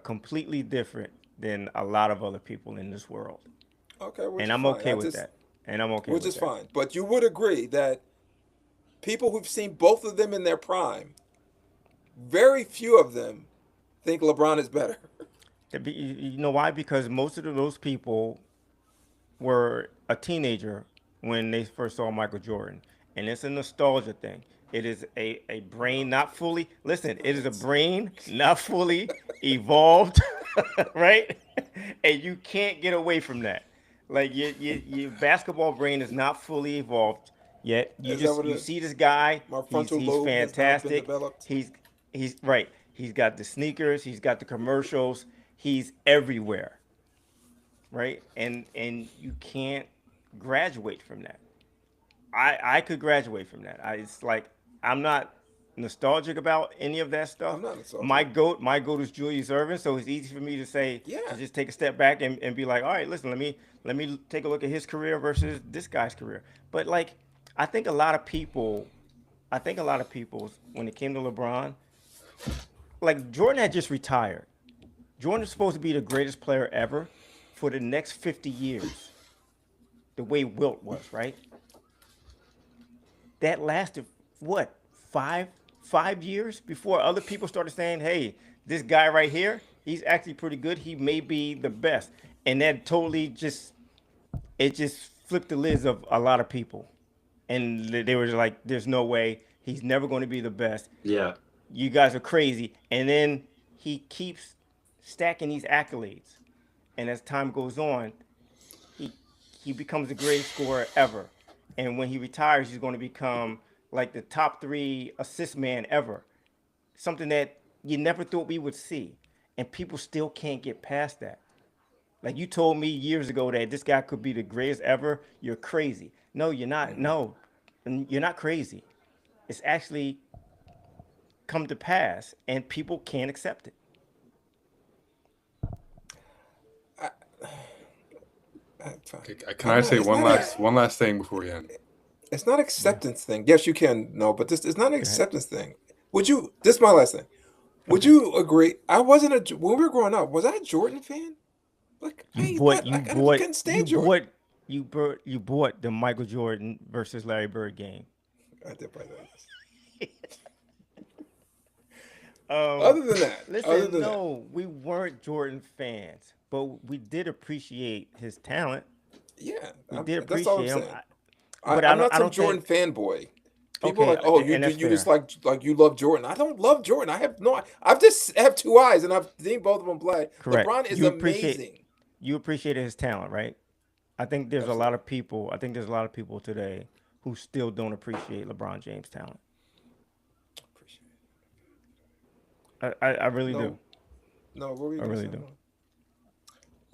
completely different than a lot of other people in this world. Okay, which And is I'm fine. okay with that. And I'm okay Which with is that. fine. But you would agree that people who've seen both of them in their prime, very few of them think LeBron is better. You know why? Because most of those people were a teenager when they first saw Michael Jordan. And it's a nostalgia thing. It is a brain not fully, listen, it is a brain not fully evolved, right? And you can't get away from that. Like your basketball brain is not fully evolved yet. Is that what it You is? see this guy, My he's frontal lobe has not been fantastic. developed. He's right. He's got the sneakers, he's got the commercials, he's everywhere. Right? And you can't graduate from that. I could graduate from that. It's like I'm not nostalgic about any of that stuff. I'm not insulted. My goat is Julius Erving, so it's easy for me to say Yeah. to just take a step back and be like, all right, listen, let me take a look at his career versus this guy's career. But like I think a lot of people when it came to LeBron, like Jordan had just retired. Jordan is supposed to be the greatest player ever for the next 50 years. The way Wilt was, right? That lasted what, five years before other people started saying, hey, this guy right here, he's actually pretty good. He may be the best. And that totally just flipped the lids of a lot of people. And they were like, there's no way. He's never going to be the best. yeah. You guys are crazy. And then he keeps stacking these accolades. And as time goes on, he becomes the greatest scorer ever. And when he retires, he's going to become like the top 3 assist man ever. Something that you never thought we would see, and people still can't get past that. Like you told me years ago that this guy could be the greatest ever. You're crazy. No, you're not. No, you're not crazy. It's actually come to pass, and people can't accept it. Can I say one last thing before we end? It's not acceptance thing. Yes, you can. No, but this is not an acceptance thing. Would you? This is my last thing. Would you agree? I wasn't when we were growing up. Was I a Jordan fan? Like You couldn't stand Jordan. bought the Michael Jordan versus Larry Bird game. I did buy that. Other than that, listen, we weren't Jordan fans, but we did appreciate his talent. Yeah, we did that's all I'm appreciate him. saying. I'm not some Jordan fanboy. People are like, oh, you just like you love Jordan. I don't love Jordan. I just have two eyes, and I've seen both of them play. Correct. LeBron is amazing. You appreciated his talent, right? I think there's a lot of people. I think there's a lot of people today who still don't appreciate LeBron James' talent. I really do. No, what were you I really do.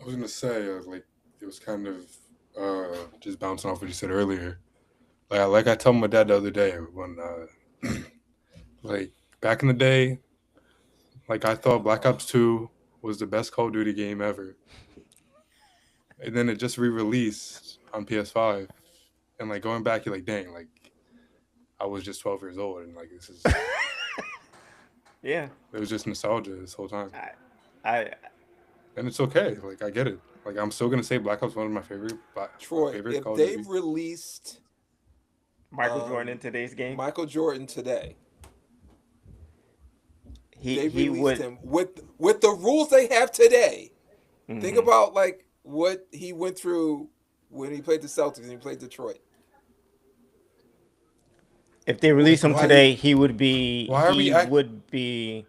I was gonna say like it was kind of just bouncing off what you said earlier. Like I told my dad the other day when like back in the day, like I thought Black Ops 2 was the best Call of Duty game ever. And then it just re-released on PS5. And like going back, you're like, dang, like I was just 12 years old and like this is yeah. It was just nostalgia this whole time. And it's okay. Like I get it. Like I'm still gonna say Black Ops one of my favorite. Troy, favorite if they released Michael Jordan in today's game, Michael Jordan today, he released would him with the rules they have today. Mm-hmm. Think about like what he went through when he played the Celtics and he played Detroit. If they release him today, he would be would be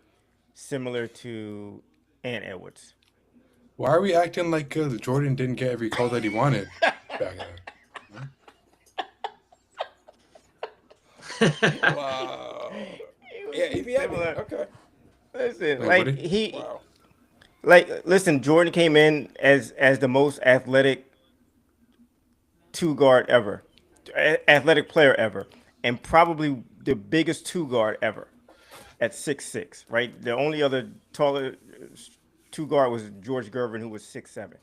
similar to Ant Edwards. Why are we acting like Jordan didn't get every call that he wanted back then? Wow. Yeah, if he had okay. Listen, listen, Jordan came in as the most athletic two guard ever, athletic player ever, and probably the biggest two guard ever at 6'6", right? The only other taller two guard was George Gervin, who was 6'7",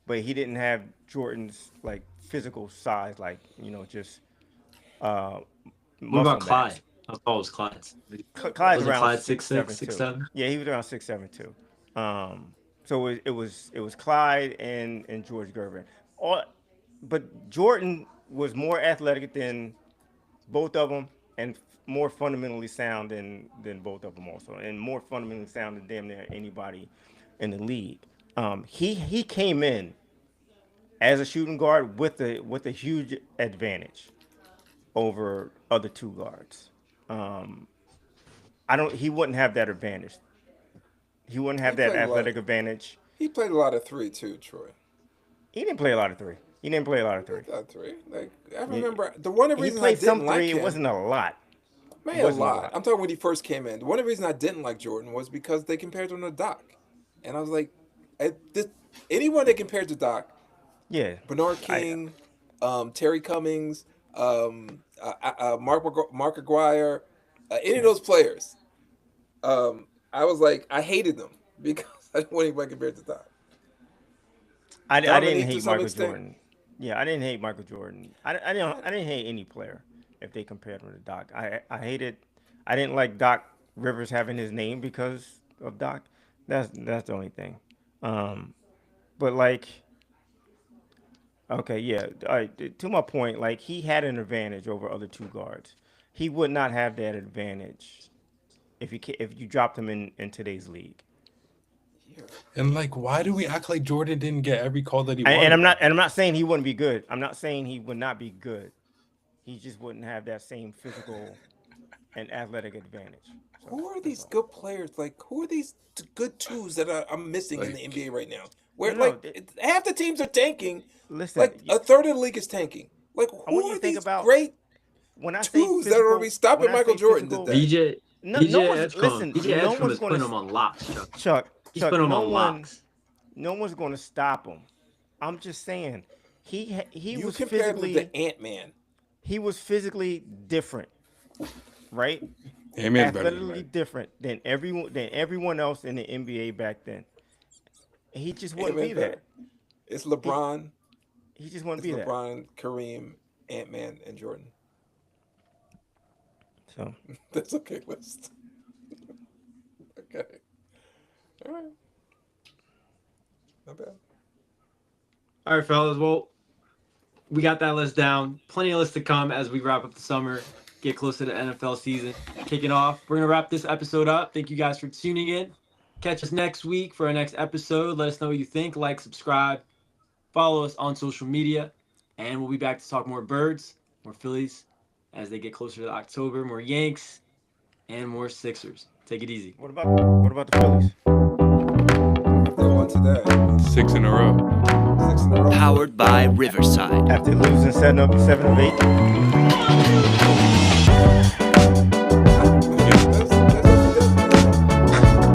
but he didn't have Jordan's like physical size, like just. What about Clyde? How tall was Clyde? Clyde's around Clyde 6'6", 6'7"? Yeah, he was around 6'7" too. So it was Clyde and George Gervin. But Jordan was more athletic than both of them, and more fundamentally sound than both of them also, and more fundamentally sound than damn near anybody in the league. He came in as a shooting guard with a huge advantage over other two guards. He wouldn't have that advantage. He wouldn't have that athletic advantage. He played a lot of three too, Troy. He didn't play a lot of three. Like I remember the one of the reasons I didn't like him. It wasn't a lot. Man, a lot. I'm talking when he first came in. One of the reasons I didn't like Jordan was because they compared him to Doc, and I was like, anyone they compared to Doc, yeah, Bernard King, Terry Cummings, Mark Aguirre, any of those players, I was like, I hated them because I didn't want anybody compared to Doc. I didn't hate Michael Jordan. Yeah, I didn't hate Michael Jordan. I didn't hate any player if they compared him to Doc. I hated. I didn't like Doc Rivers having his name because of Doc. That's the only thing. But like, okay, yeah. All right, to my point, like he had an advantage over other two guards. He would not have that advantage if you dropped him in today's league. And like, why do we act like Jordan didn't get every call that he wanted? And I'm not saying he wouldn't be good. I'm not saying he would not be good. He just wouldn't have that same physical and athletic advantage. So, who are these good players? Like, who are these good twos that I'm missing in the NBA right now? Where half the teams are tanking. Listen, like a third of the league is tanking. Like, who are these great twos that are stopping Michael Jordan today? no DJ one's Edgecombe, listen. DJ No Edgecombe one's is going putting him to on locks, Chuck. Chuck. He's putting him No on one. locks. No one's going to stop him. I'm just saying. He You was compared him physically. to Ant-Man. He was physically different, right? Ant-Man's better than Athletically that. different than everyone else in the NBA back then. He just wouldn't be Ant-Man that. It's LeBron. He just wouldn't It's be that. LeBron, Kareem, Ant-Man, and Jordan. So That's okay list. Okay. All right. Not bad. All right, fellas. Well, we got that list down. Plenty of lists to come as we wrap up the summer, get closer to NFL season kicking off. We're going to wrap this episode up. Thank you guys for tuning in. Catch us next week for our next episode. Let us know what you think. Like, subscribe, follow us on social media, and we'll be back to talk more Birds, more Phillies as they get closer to October, more Yanks, and more Sixers. Take it easy. what about the Phillies? They won today. 6 in a row. 6 in a row. Powered by Riverside. After losing 7 of 8.